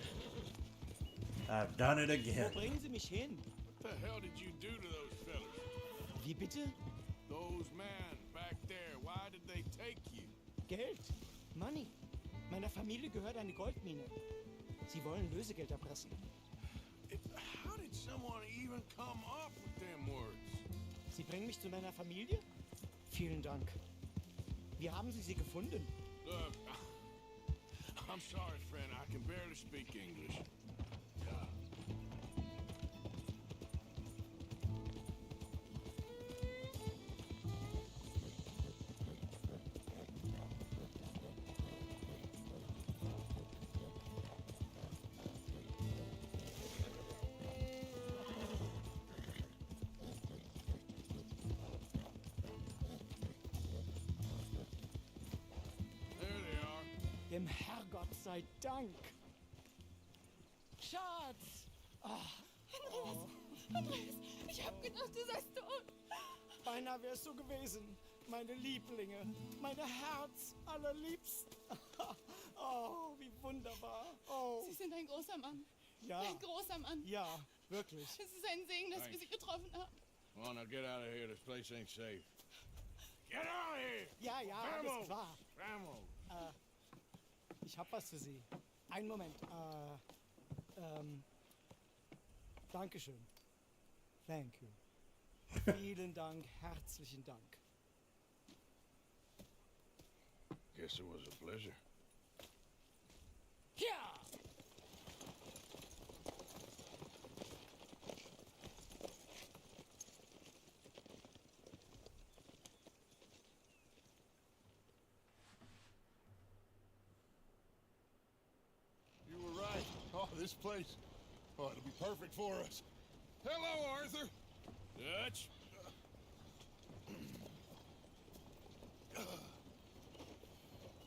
I've done it Wo again. bringen Sie mich hin? What the hell did you do to those fellas? Wie bitte? Those men back there, why did they take you? Geld. Money. Meiner Familie gehört eine Goldmine. Sie wollen Lösegeld erpressen. How did someone even come up with them words? Sie bringen mich zu meiner Familie? Vielen Dank. Wie haben Sie sie gefunden? Look, I'm sorry, friend. I can barely speak English. Dem Herrgott sei Dank. Schatz! Andreas, ich hab gedacht, du seist tot. Beinahe wärst du gewesen, meine Lieblinge, meine Herz allerliebsten. Oh, wie wunderbar. Oh, Sie sind ein großer Mann. ja, Ein großer Mann. ja, wirklich. Es ist ein Segen, dass wir Sie getroffen haben. Come on, now get out of here. This place ain't safe. Get out of here! Ja, ja, alles klar. Vamos! Ich hab was für Sie. Einen Moment. Dankeschön. Thank you. Vielen Dank, herzlichen Dank. Guess it was a pleasure. Ja! You were right. Oh, this place. Oh, it'll be perfect for us. Hello, Arthur. Dutch?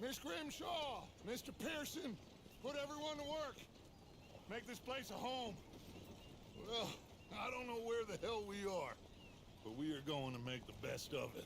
Miss Grimshaw, Mr. Pearson, put everyone to work. Make this place a home. Well, I don't know where the hell we are, but we are going to make the best of it.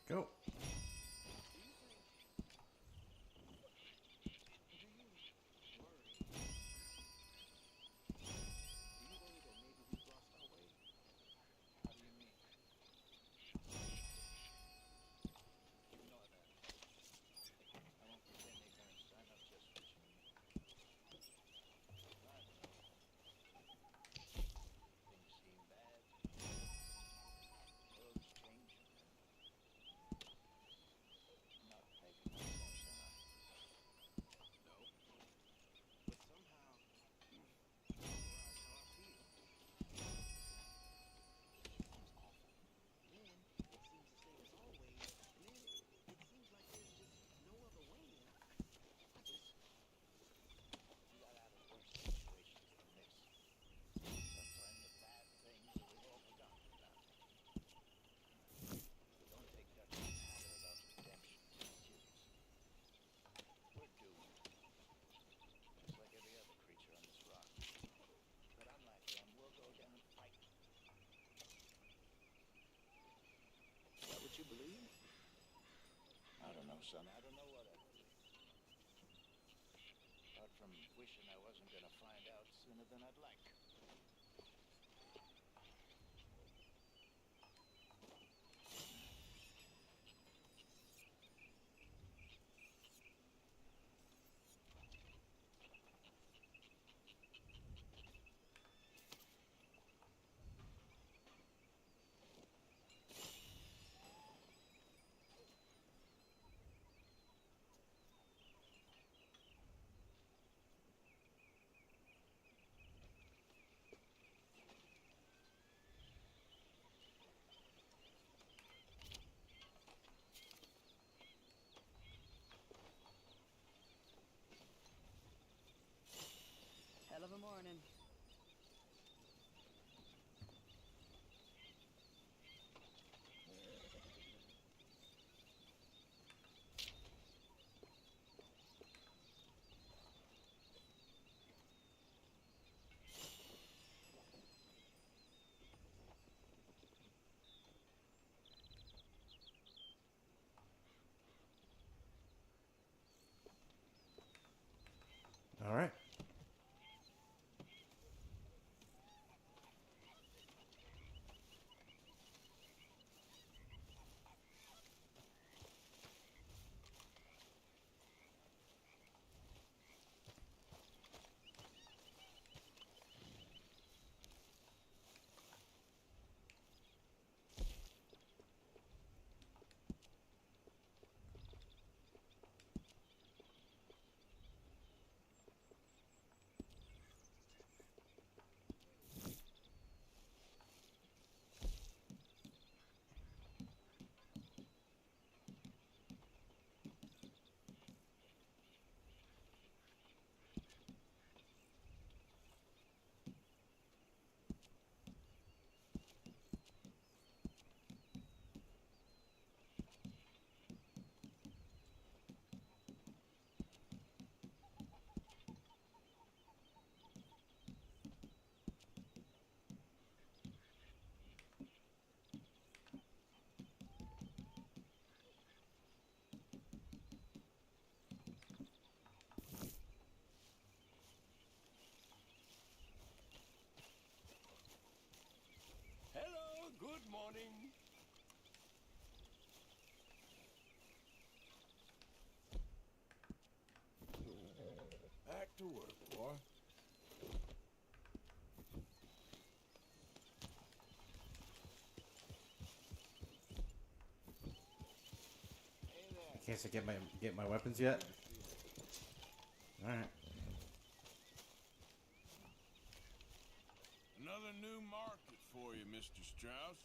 Go. You believe? I don't know, son. I don't know what I believe. Apart from wishing I wasn't gonna find out sooner than I'd like. morning. Back to work, boy. Can't I get my weapons yet? All right. Another new market for you, Mr. Strauss.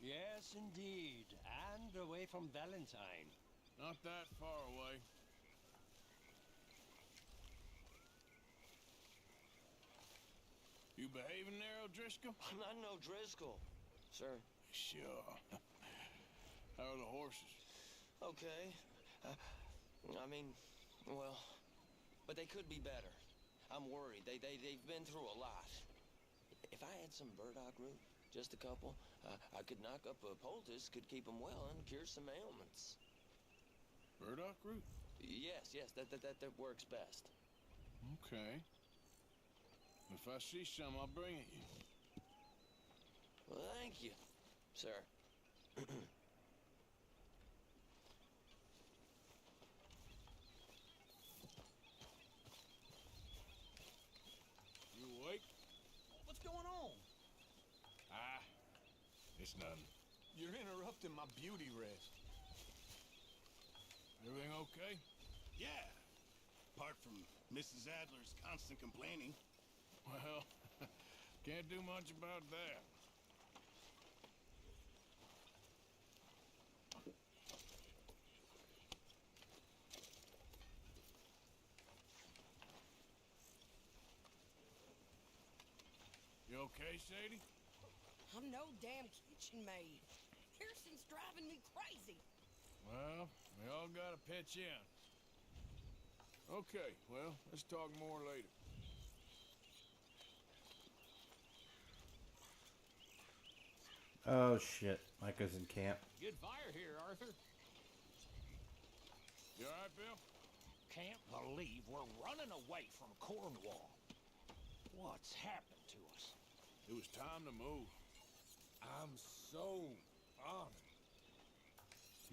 Yes, indeed. And away from Valentine. Not that far away. You behaving there, O'Driscoll? I'm not no Driscoll, sir. Sure. How are the horses? Okay. I mean, well, but they could be better. I'm worried. They've been through a lot. If I had some burdock root, just a couple, I could knock up a poultice, could keep them well, and cure some ailments. Burdock root? Yes, that works best. Okay. If I see some, I'll bring it you. Well, thank you, sir. You awake? What's going on? It's nothing. You're interrupting my beauty rest. Everything okay? Yeah. Apart from Mrs. Adler's constant complaining. Well, can't do much about that. You okay, Sadie? I'm no damn kitchen maid. Pearson's driving me crazy. Well, we all gotta pitch in. Okay, well, let's talk more later. Oh shit, Micah's in camp. Good fire here, Arthur. You alright, Bill? Can't believe we're running away from Cornwall. What's happened to us? It was time to move. I'm so honored.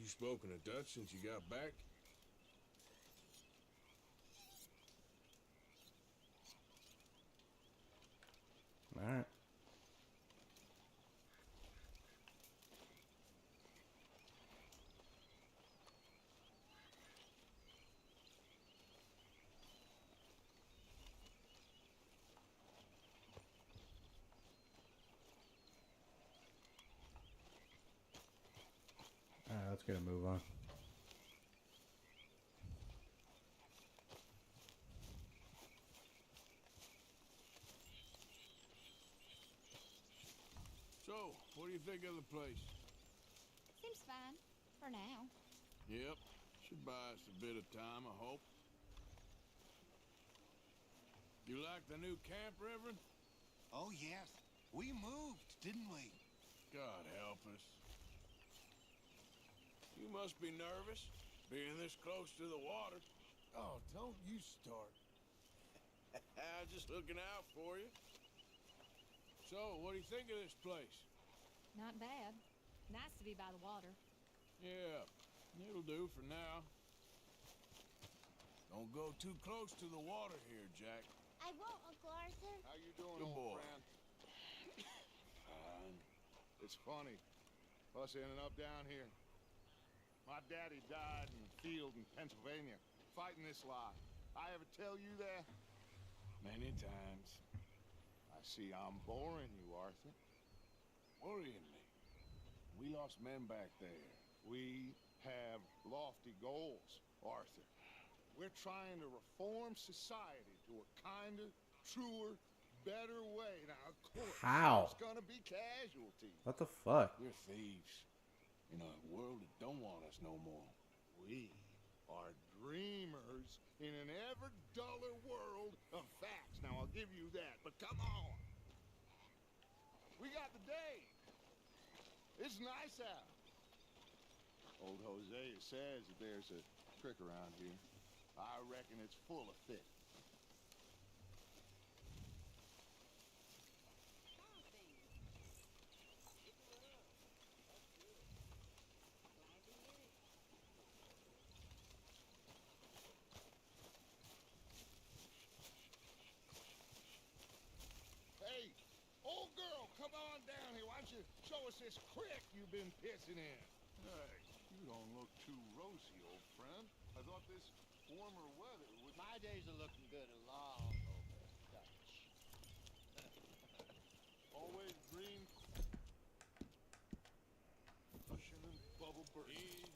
You spoken to Dutch since you got back? All right. All right, let's get a move on. So, what do you think of the place? Seems fine. For now. Yep. Should buy us a bit of time, I hope. You like the new camp, Reverend? Oh, yes. We moved, didn't we? God help us. You must be nervous, being this close to the water. Oh, don't you start. Just looking out for you. So, what do you think of this place? Not bad. Nice to be by the water. Yeah, it'll do for now. Don't go too close to the water here, Jack. I won't, Uncle Arthur. How you doing, Good old boy. friend? Fine. It's funny, us ending up down here. My daddy died in the field in Pennsylvania, fighting this lie. I ever tell you that? Many times. I see I'm boring you, Arthur. Worrying me. We lost men back there. We have lofty goals, Arthur. We're trying to reform society to a kinder, truer, better way. Now, of course, How? there's gonna be casualties. What the fuck? We're thieves. In a world that don't want us no more. We are dreamers in an ever duller world of facts. Now, I'll give you that, but come on. We got the day. It's nice out. Old Hosea says that there's a trick around here. I reckon it's full of fish. this creek you've been pissing in? Hey, you don't look too rosy, old friend. I thought this warmer weather would... My days are looking good along over Dutch. Always green... Cushion and bubble burst. Easy,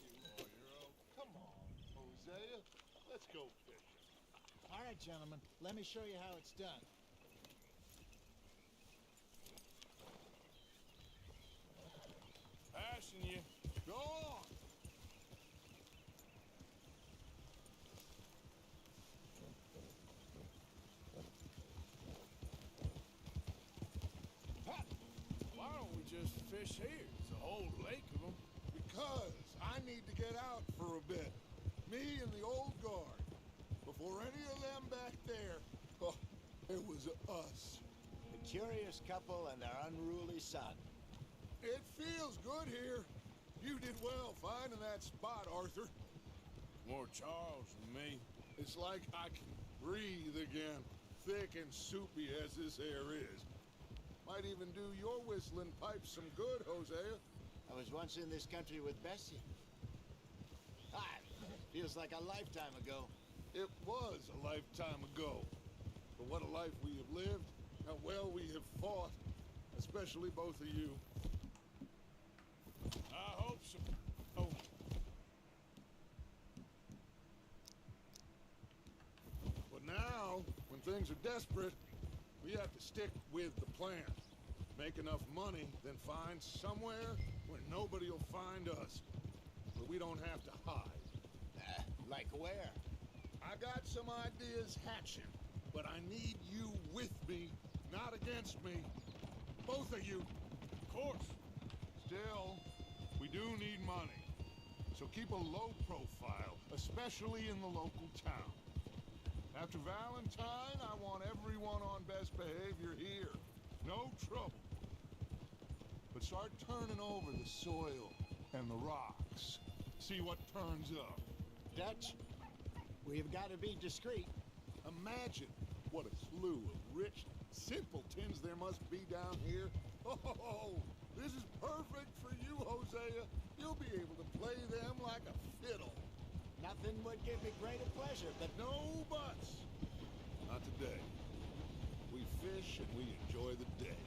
lawyer. Come on, Hosea. Let's go fishing. All right, gentlemen. Let me show you how it's done. Passing you. Go on. Why don't we just fish here? It's a whole lake of them. Because I need to get out for a bit. Me and the old guard. Before any of them back there, oh, it was us. A curious couple and their unruly son. It feels good here. You did well finding that spot, Arthur. More Charles than me. It's like I can breathe again, thick and soupy as this air is. Might even do your whistling pipes some good, Hosea. I was once in this country with Bessie. Ah, feels like a lifetime ago. It was a lifetime ago. But what a life we have lived, how well we have fought, especially both of you. I hope so. Oh. But now, when things are desperate, we have to stick with the plan. Make enough money, then find somewhere where nobody will find us. Where we don't have to hide. Like where? I got some ideas hatching, but I need you with me, not against me. Both of you. Of course. Still, we do need money. So keep a low profile, especially in the local town. After Valentine, I want everyone on best behavior here. No trouble. But start turning over the soil and the rocks. See what turns up. Dutch, we've got to be discreet. Imagine what a slew of rich simpletons there must be down here. Oh, this is perfect for you, Hosea. You'll be able to play them like a fiddle. Nothing would give me greater pleasure, but... No buts. Not today. We fish and we enjoy the day.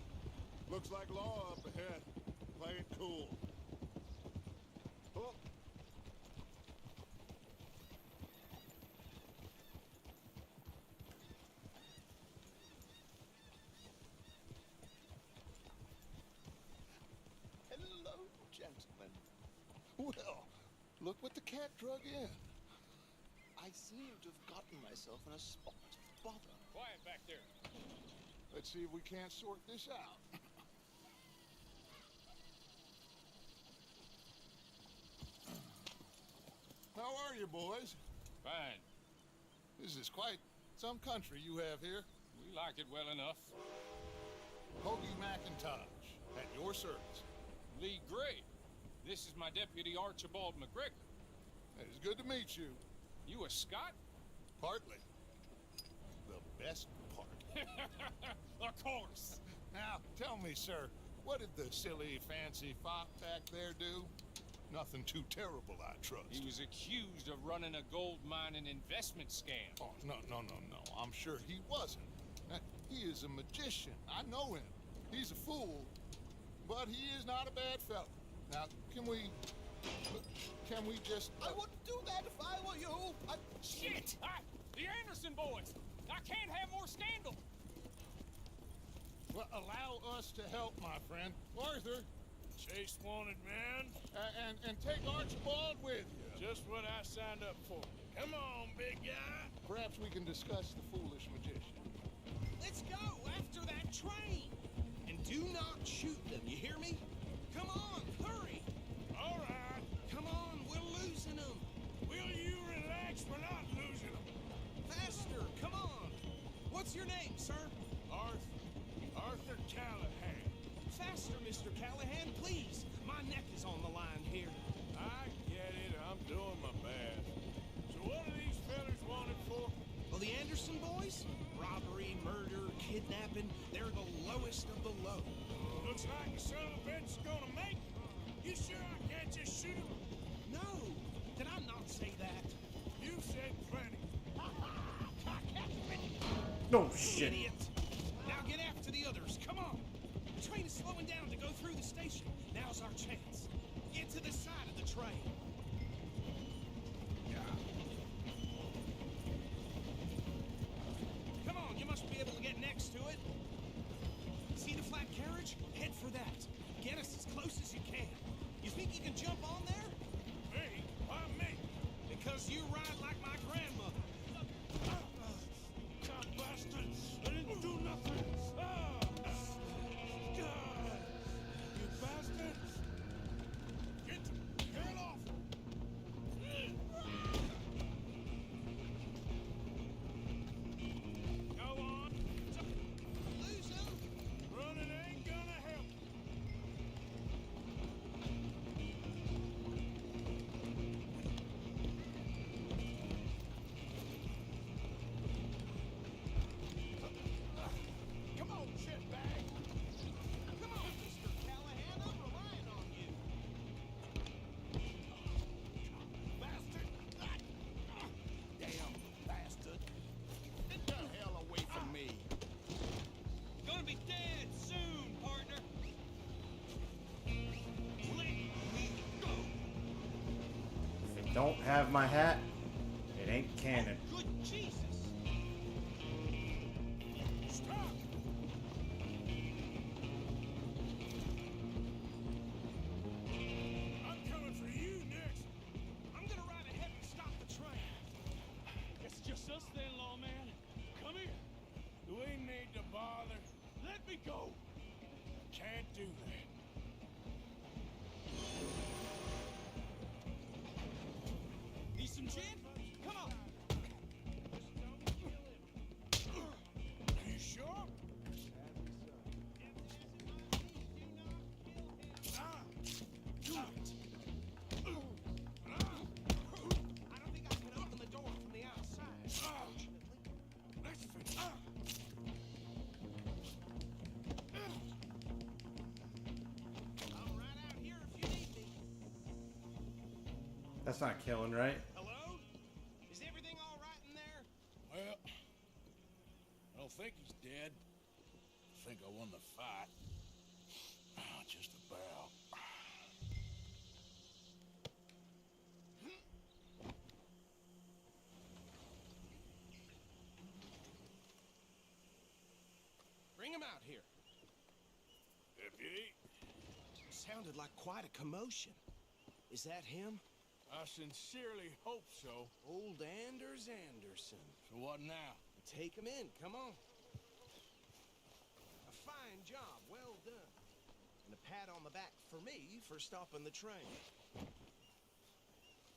Looks like law up ahead. Play it cool. Oh. Hello, gentlemen. Well, look what the cat drug in. I seem to have gotten myself in a spot of bother. Quiet back there. Let's see if we can't sort this out. How are you, boys? Fine. This is quite some country you have here. We like it well enough. Hoagie McIntosh, at your service. Lee Gray. This is my deputy, Archibald McGregor. It's good to meet you. You a Scot? Partly. The best part. Of course. Now, tell me, sir, what did the silly, fancy fop back there do? Nothing too terrible, I trust. He was accused of running a gold mining investment scam. Oh, no. I'm sure he wasn't. He is a magician. I know him. He's a fool, but he is not a bad fellow. Now, can we just... I wouldn't do that if I were you. Shit! The Anderson boys! I can't have more scandal! Well, allow us to help, my friend. Arthur. Chase wanted man. And take Archibald with you. Just what I signed up for. Come on, big guy. Perhaps we can discuss the foolish magician. Let's go after that train. And do not shoot them, you hear me? Come on, hurry. All right. Come on, we're losing them. Will you relax? We're not losing them. Faster, come on. What's your name, sir? Arthur Callahan. Faster, Mr. Callahan, please. My neck is on the line here. I get it. I'm doing my best. So what are these fellas wanted for? Well, the Anderson boys? Robbery, murder, kidnapping. They're the lowest of the low. Looks like the son of a bitch is gonna make No shit. Idiot. Now get after the others. Come on. The train is slowing down to go through the station. Now's our chance. Get to the side of the train. Come on, you must be able to get next to it. See the flat carriage? Head for that. Get us as close as you can. You think you can jump on there? Me? Why me? Because you ride like my grandmother. God bastard! I didn't do nothing! Ah! God! You bastard! Get the hell off! Go on. Lose them. Running ain't gonna help. Come on, shitbag. Come on, Mr. Callahan. I'm relying on you. Bastard. Damn bastard. Get the hell away from me. Gonna be dead soon, partner. Let me go. If it don't have my hat, it ain't canon. Good Jesus. Stop. I'm coming for you next. I'm gonna ride ahead and stop the train. It's just us then, lawman. Come here. Do we need to bother? Let me go. Can't do that. Need some gin? Come on. Are you sure? Do it. I don't think I can open the door from the outside. Let's finish. I'm right out here if you need me. That's not killing, right? Hello? Is everything all right in there? Well, I don't think he's dead. I think I won the fight. Just about. Bring him out here. Deputy, Sounded like quite a commotion. Is that him? I sincerely hope so. Old Anders Anderson. So what now? Take him in, come on. A fine job, well done. And a pat on the back for me for stopping the train.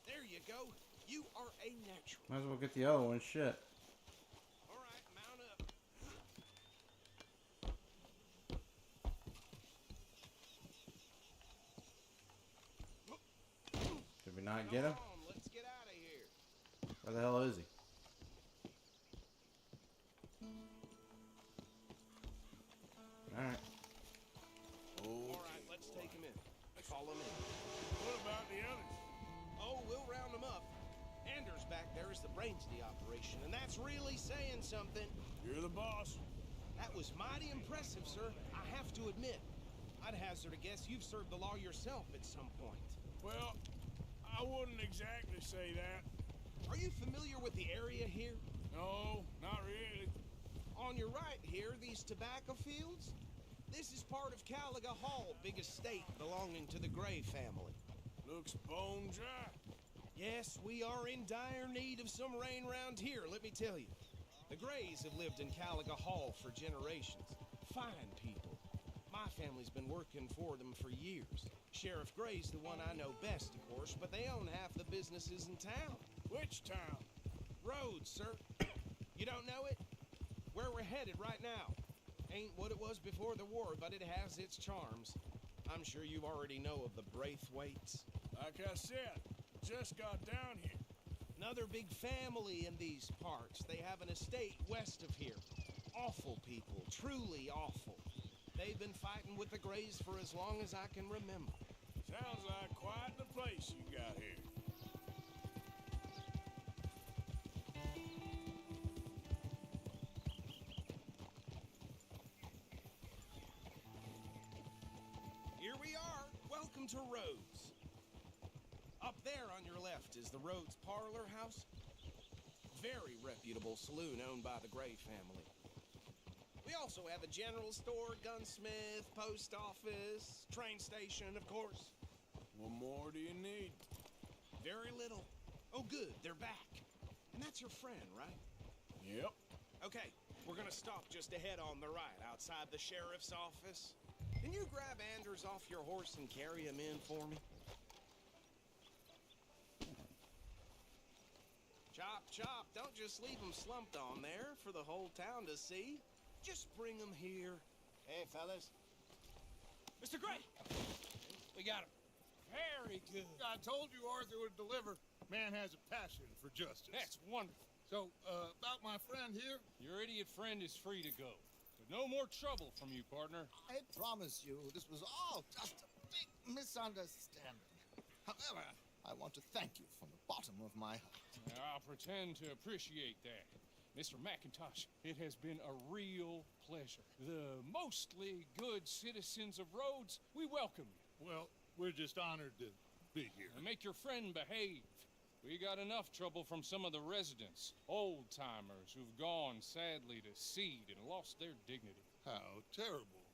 There you go. You are a natural. Might as well get the other one. Shit. All right, mount up. Did we not get him? Come on, let's get out of here. Where the hell is he? Alright. All right, let's take him in. Follow me. What about the others? Oh, we'll round them up. Anders back there is the brains of the operation, and that's really saying something. You're the boss. That was mighty impressive, sir. I have to admit. I'd hazard a guess you've served the law yourself at some point. Well, I wouldn't exactly say that. Are you familiar with the area here? No, not really. On your right here, these tobacco fields? This is part of Caliga Hall, big estate belonging to the Gray family. Looks bone dry. Yes, we are in dire need of some rain round here, let me tell you. The Grays have lived in Caliga Hall for generations. Fine people. My family's been working for them for years. Sheriff Gray's the one I know best, of course, but they own half the businesses in town. Which town? Rhodes, sir. You don't know it? Where we're headed right now. Ain't what it was before the war, but it has its charms. I'm sure you already know of the Braithwaites. Like I said, just got down here. Another big family in these parts. They have an estate west of here. Awful people, truly awful. They've been fighting with the Grays for as long as I can remember. Sounds like quite the place you got here. to Rhodes. Up there on your left is the Rhodes Parlor House. Very reputable saloon owned by the Gray family. We also have a general store, gunsmith, post office, train station, of course. What more do you need? Very little. Oh, good, they're back. And that's your friend, right? Yep. Okay, we're gonna stop just ahead on the right, outside the sheriff's office. Can you grab Anders off your horse and carry him in for me? Chop, chop, don't just leave him slumped on there for the whole town to see. Just bring him here. Hey, fellas. Mr. Gray! We got him. Very good. I told you Arthur would deliver. Man has a passion for justice. That's wonderful. So, about my friend here? Your idiot friend is free to go. But no more trouble from you, partner. I promise you, this was all just a big misunderstanding. However, I want to thank you from the bottom of my heart. I'll pretend to appreciate that. Mr. McIntosh, it has been a real pleasure. The mostly good citizens of Rhodes, we welcome you. Well, we're just honored to be here. And make your friend behave. We got enough trouble from some of the residents, old-timers who've gone, sadly, to seed and lost their dignity. How terrible.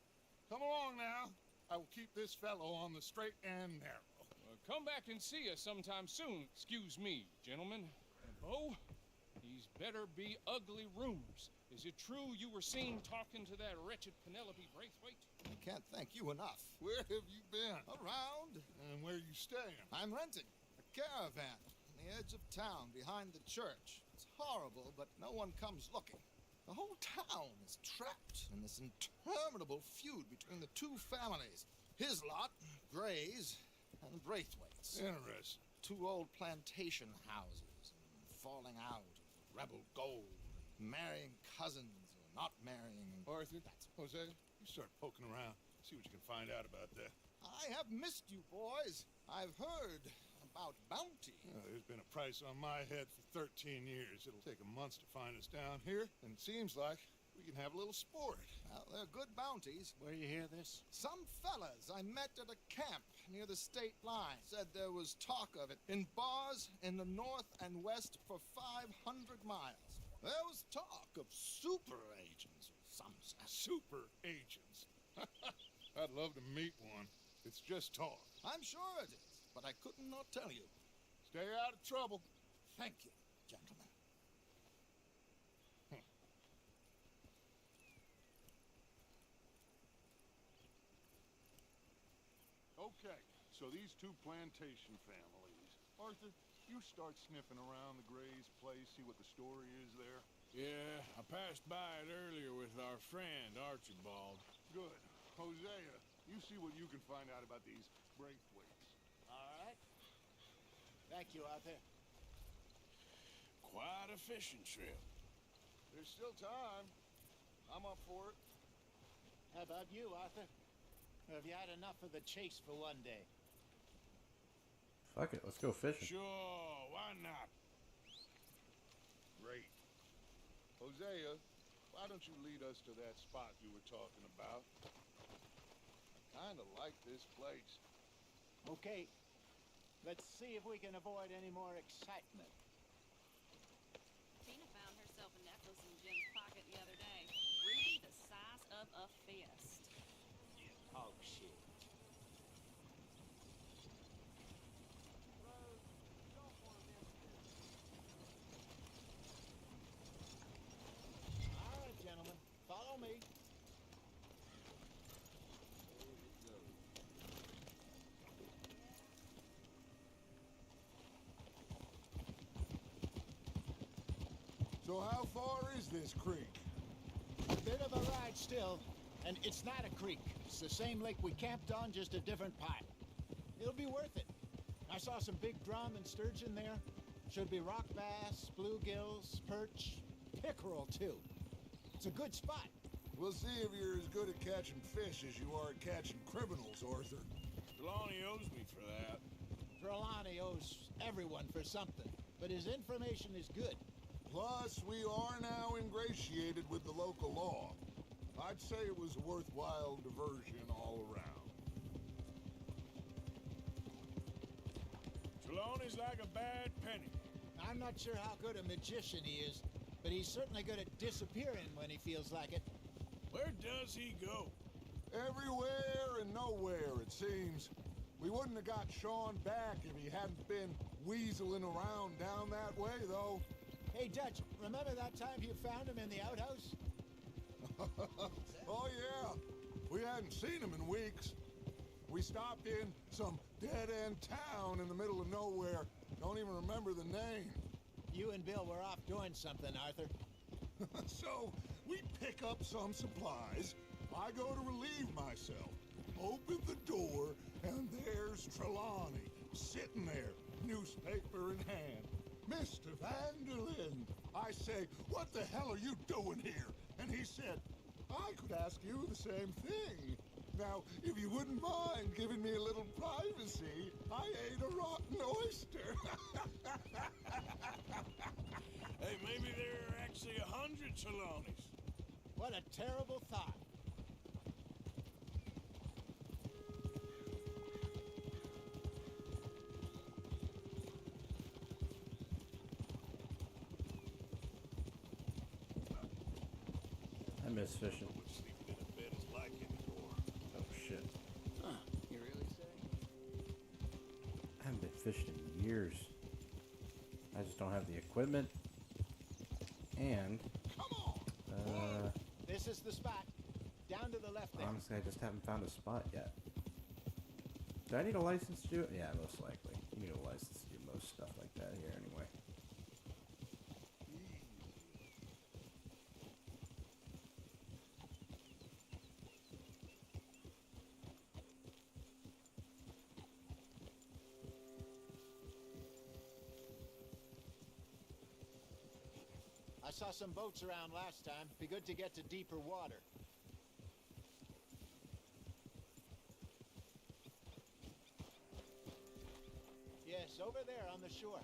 Come along now. I will keep this fellow on the straight and narrow. Come back and see us sometime soon. Excuse me, gentlemen. And Bo, these better be ugly rumors. Is it true you were seen talking to that wretched Penelope Braithwaite? I can't thank you enough. Where have you been? Around. And where you staying? I'm renting a caravan on the edge of town behind the church. It's horrible, but no one comes looking. The whole town is trapped in this interminable feud between the two families. His lot, Gray's, and Braithwaite's. Interesting. Two old plantation houses, and falling out of rebel gold, marrying cousins or not marrying. Arthur, Jose, you start poking around. See what you can find out about that. I have missed you, boys. I've heard about bounty. There's been a price on my head for 13 years. It'll take a month to find us down here, and it seems like we can have a little sport. Well, they're good bounties. Where you hear this? Some fellas I met at a camp near the state line said there was talk of it in bars in the north and west for 500 miles. There was talk of super agents or some such. Super agents. I'd love to meet one. It's just talk. I'm sure it is, but I could not tell you. Stay out of trouble. Thank you, gentlemen. Okay, so these two plantation families. Arthur, you start sniffing around the Gray's place, see what the story is there. Yeah, I passed by it earlier with our friend, Archibald. Good. Hosea, you see what you can find out about these Braithwaites. All right. Thank you, Arthur. Quite a fishing trip. There's still time. I'm up for it. How about you, Arthur? Have you had enough of the chase for one day? Fuck it, let's go fishing. Sure, why not? Great. Hosea, why don't you lead us to that spot you were talking about? I kinda like this place. Okay. Let's see if we can avoid any more excitement. Tina found herself a necklace in Jim's pocket the other day. Ruby the size of a fist. Oh, shit. All right, gentlemen. Follow me. So how far is this creek? A bit of a ride still, and it's not a creek. It's the same lake we camped on, just a different part. It'll be worth it. I saw some big drum and sturgeon there. Should be rock bass, bluegills, perch, pickerel too. It's a good spot. We'll see if you're as good at catching fish as you are at catching criminals, Arthur. Trelawney owes me for that. Trelawney owes everyone for something, but his information is good. Plus, we are now ingratiated with the local law. I'd say it was a worthwhile diversion all around. is like a bad penny. I'm not sure how good a magician he is, but he's certainly good at disappearing when he feels like it. Where does he go? Everywhere and nowhere, it seems. We wouldn't have got Sean back if he hadn't been weaseling around down that way, though. Hey, Dutch, remember that time you found him in the outhouse? Oh, yeah. We hadn't seen him in weeks. We stopped in some dead-end town in the middle of nowhere. Don't even remember the name. You and Bill were off doing something, Arthur. So, we pick up some supplies. I go to relieve myself. Open the door, and there's Trelawney, sitting there, newspaper in hand. Mr. Vanderlyn. I say, what the hell are you doing here? And he said, I could ask you the same thing. Now, if you wouldn't mind giving me a little privacy, I ate a rotten oyster. Hey, maybe there are actually 100 Trelawneys. What a terrible thought. I miss fishing. Sleeping in a bed is like anymore. Oh shit. Huh, you really say? I haven't been fishing in years. I just don't have the equipment. And This is the spot. Down to the left there. honestly, I just haven't found a spot yet. Do I need a license to do it? Yeah, most likely. You need a license to do most stuff like that here anyway. I saw some boats around last time. Be good to get to deeper water. Yes, over there on the shore.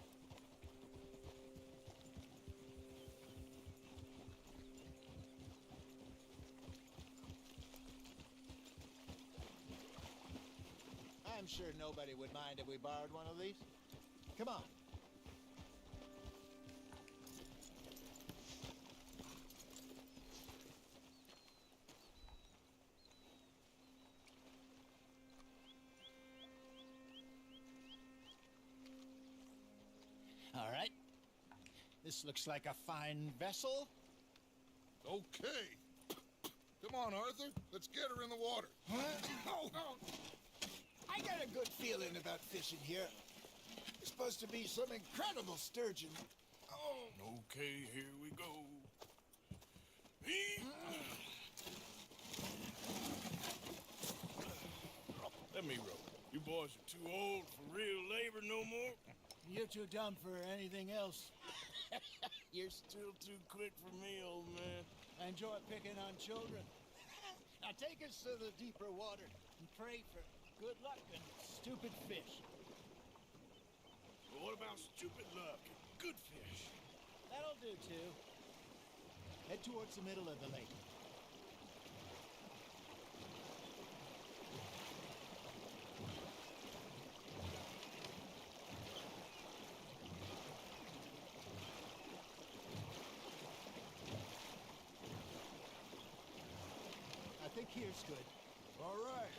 I'm sure nobody would mind if we borrowed one of these. Come on. All right. This looks like a fine vessel. Okay. Come on, Arthur. Let's get her in the water. Oh. I got a good feeling about fishing here. It's supposed to be some incredible sturgeon. Oh. Okay, here we go. Let me row. You boys are too old for real labor no more. You're too dumb for anything else. You're still too quick for me, old man. I enjoy picking on children. Now take us to the deeper water and pray for good luck and stupid fish. But what about stupid luck and good fish? That'll do too. Head towards the middle of the lake. I think here's good. All right.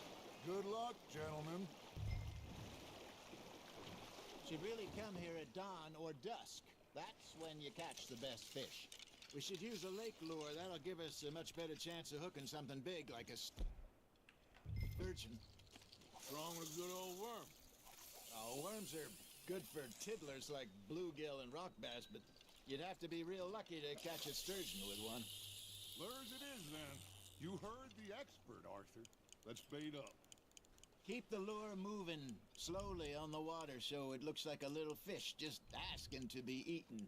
Good luck, gentlemen. Should really come here at dawn or dusk. That's when you catch the best fish. We should use a lake lure. That'll give us a much better chance of hooking something big like a sturgeon. What's wrong with a good old worm? Oh, worms are good for tiddlers like bluegill and rock bass, but you'd have to be real lucky to catch a sturgeon with one. Lure as it is, then. You heard the expert, Arthur. Let's bait up. Keep the lure moving slowly on the water so it looks like a little fish just asking to be eaten.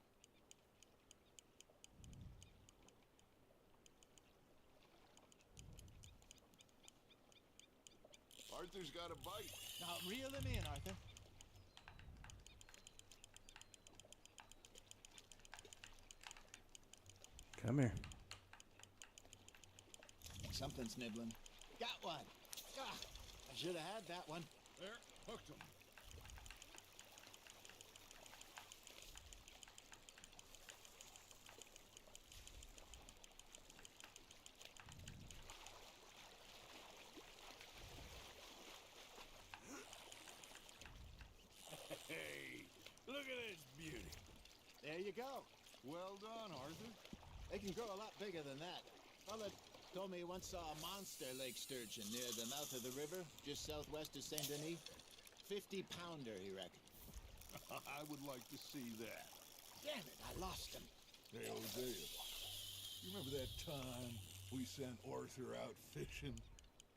Arthur's got a bite. Now reel him in, Arthur. Come here. Something's nibbling. Got one. Ah, I should have had that one. There, hooked him. beauty. There you go. Well done, Arthur. They can grow a lot bigger than that. Fella told me he once saw a monster lake sturgeon near the mouth of the river, just southwest of Saint Denis. 50-pounder, he reckoned. I would like to see that. Damn it, I lost him. Hey, Hosea. You remember that time we sent Arthur out fishing?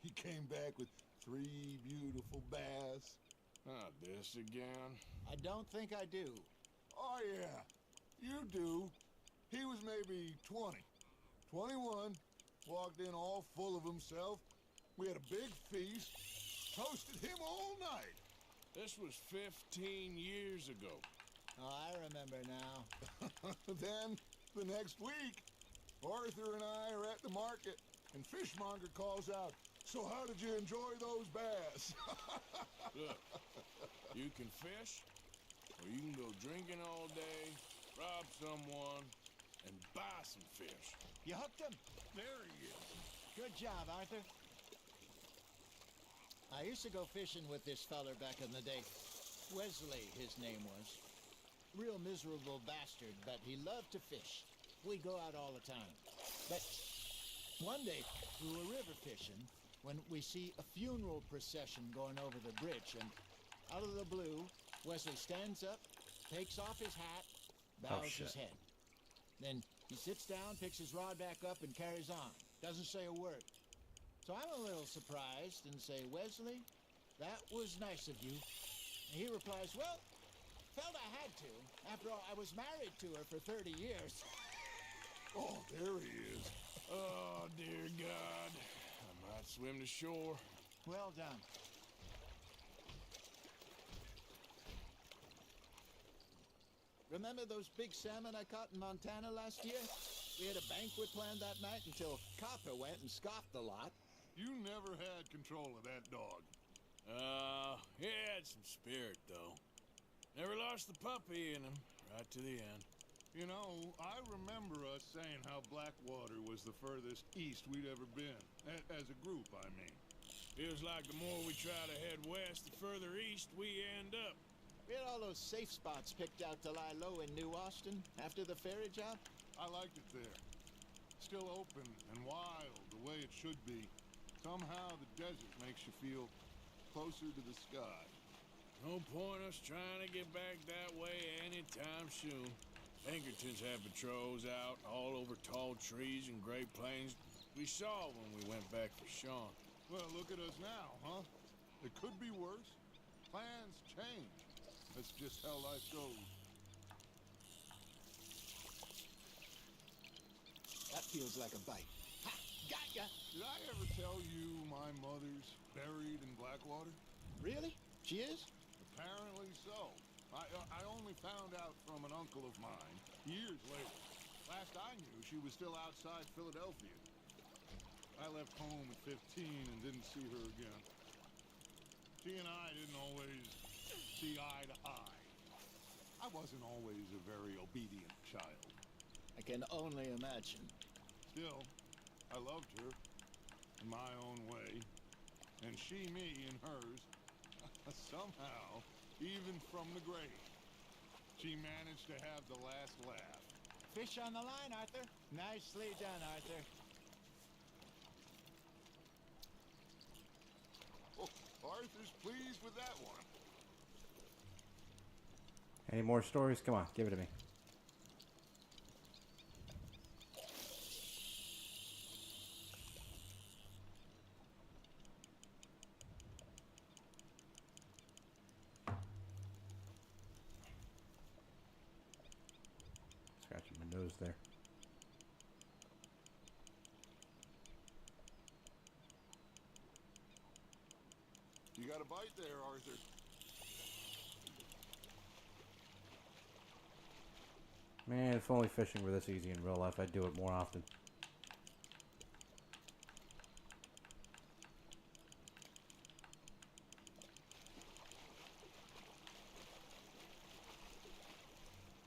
He came back with 3 beautiful bass. Not this again. I don't think I do. Oh, yeah. You do. He was maybe 20. 21. Walked in all full of himself. We had a big feast. Toasted him all night. This was 15 years ago. Oh, I remember now. Then, the next week, Arthur and I are at the market, and Fishmonger calls out, "So how did you enjoy those bass?" Look, you can fish, or you can go drinking all day, rob someone, and buy some fish. You hooked him. There he is. Good job, Arthur. I used to go fishing with this feller back in the day. Wesley, his name was. Real miserable bastard, but he loved to fish. We go out all the time. But one day, we were river fishing when we see a funeral procession going over the bridge, and out of the blue, Wesley stands up, takes off his hat, bows his head. Then he sits down, picks his rod back up, and carries on. Doesn't say a word. So I'm a little surprised and say, "Wesley, that was nice of you." And he replies, "Well, felt I had to. After all, I was married to her for 30 years. Oh, there he is. Oh, dear God. I might swim to shore. Well done. Remember those big salmon I caught in Montana last year? We had a banquet planned that night until Copper went and scoffed the lot. You never had control of that dog. He had some spirit, though. Never lost the puppy in him, right to the end. You know, I remember us saying how Blackwater was the furthest east we'd ever been. As a group, I mean. Feels like the more we try to head west, the further east we end up. We had all those safe spots picked out to lie low in New Austin after the ferry job. I liked it there. Still open and wild, the way it should be. Somehow the desert makes you feel closer to the sky. No point us trying to get back that way anytime soon. Pinkertons have patrols out all over tall trees and Great Plains. We saw when we went back for Sean. Well, look at us now, huh? It could be worse. Plans change. That's just how life goes. That feels like a bite. Ha! Got ya! Did I ever tell you my mother's buried in Blackwater? Really? She is? Apparently so. I only found out from an uncle of mine years later. Last I knew, she was still outside Philadelphia. I left home at 15 and didn't see her again. She and I didn't always see eye to eye. I wasn't always a very obedient child. I can only imagine. Still, I loved her in my own way, and she me in hers. Somehow, even from the grave, she managed to have the last laugh. Fish on the line, Arthur. Nicely done, Arthur. Oh, Arthur's pleased with that one. Any more stories? Come on, give it to me. Scratching my nose there. You got a bite there, Arthur. Man, if only fishing were this easy in real life, I'd do it more often.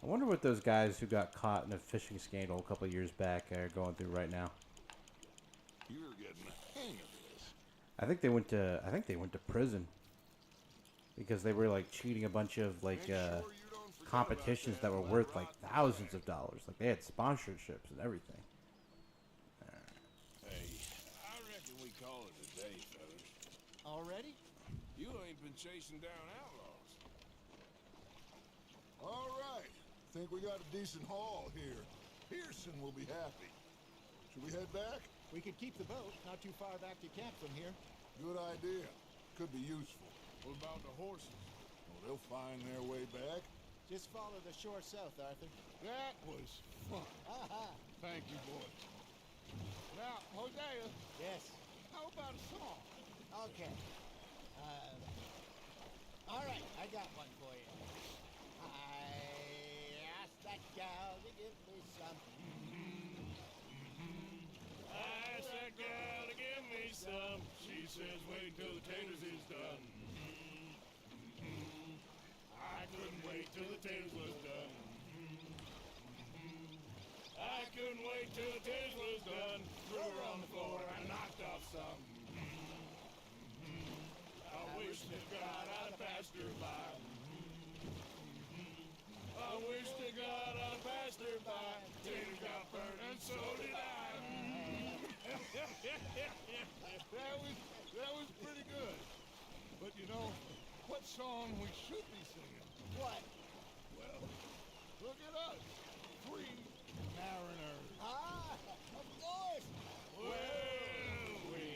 I wonder what those guys who got caught in a fishing scandal a couple of years back are going through right now. You're getting the hang of this. I think they went to prison because they were like cheating a bunch of like competitions that were worth like thousands of dollars. Like they had sponsorships and everything. Hey, I reckon we call it a day, fellas. Already? You ain't been chasing down outlaws. All right. Think we got a decent haul here. Pearson will be happy. Should we head back? We could keep the boat not too far back to camp from here. Good idea. Could be useful. What about the horses? Well, they'll find their way back. Just follow the shore south, Arthur. That was fun. Aha! Thank you, boys. Now, Hosea, Yes. how about a song? Okay. All right, I got one for you. I asked that gal to give me some. I asked that gal to give me some. She says wait till the taters is done. I couldn't wait till the taters was done. I couldn't wait till the taters was done. Threw her on the floor and knocked off some. I wish to God I'd passed her by. I wish to God I'd passed her by. Taters got burned and so did I. that was pretty good. But you know, what song we should be singing? What? Well, look at us. Three mariners. Ah, of course. Well, we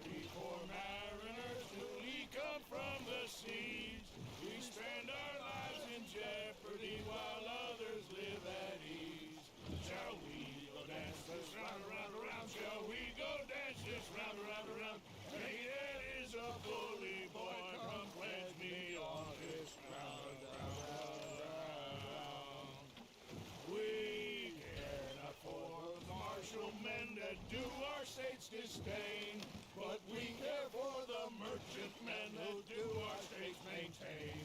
three, four mariners, we come from the seas. We spend our lives in jeopardy while others live at ease. Shall we go dance this round, around, around? Shall we go dance this round, around, around? Hey, that is a bully boy. Come pledge me on this round, round, round. We care not for the martial men that do our state's disdain, but we care for the merchant men that do our state's maintain.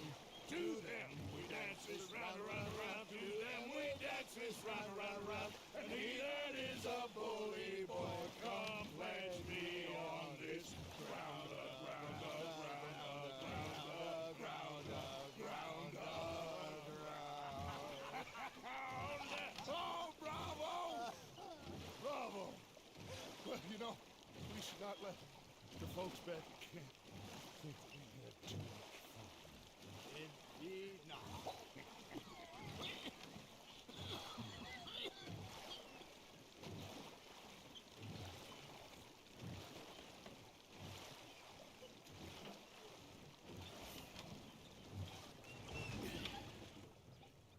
To them we dance this round, around, around. To them we dance this round, around, around. And he that is a bully boy, come pledge me on this ground, ground, ground, ground, ground, ground, ground. Oh, bravo! Bravo! Well, you know, we should not let the folks back at camp think we had too much fun. Indeed not.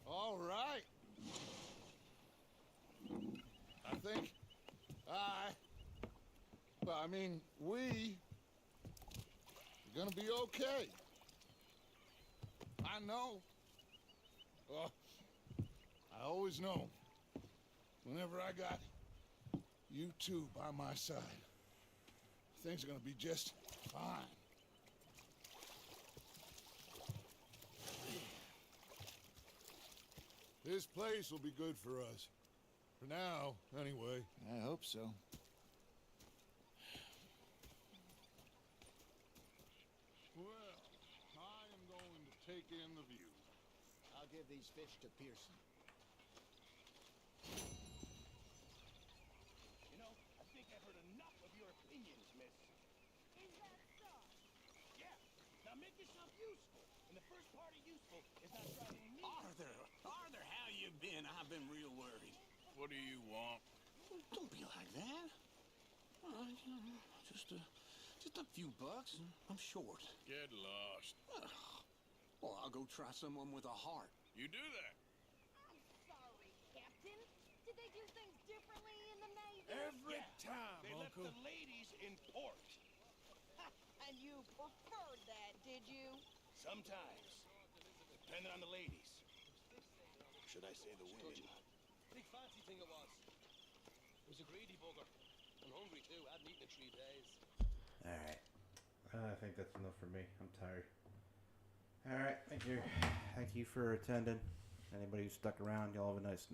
All right. I think I mean, we are gonna be okay. I know. Well, I always know. Whenever I got you two by my side, things are gonna be just fine. This place will be good for us. For now, anyway. I hope so. Well, I am going to take in the view. I'll give these fish to Pearson. You know, I think I've heard enough of your opinions, miss. Is that so? Yeah. Now make yourself useful. And the first part of useful is not driving me. Arthur, how you been? I've been real worried. What do you want? Don't be like that. Just a few bucks. I'm short. Get lost. Well, I'll go try someone with a heart. You do that. I'm sorry, Captain. Did they do things differently in the Navy? Every time, They left Uncle. the ladies in port. And you preferred that, did you? Sometimes. Depending on the ladies. Should I say the women? Big fancy thing it was. It was a greedy bugger. And hungry too. Hadn't eaten in 3 days. Alright. I think that's enough for me. I'm tired. Alright, thank you. Thank you for attending. Anybody who stuck around, y'all have a nice night.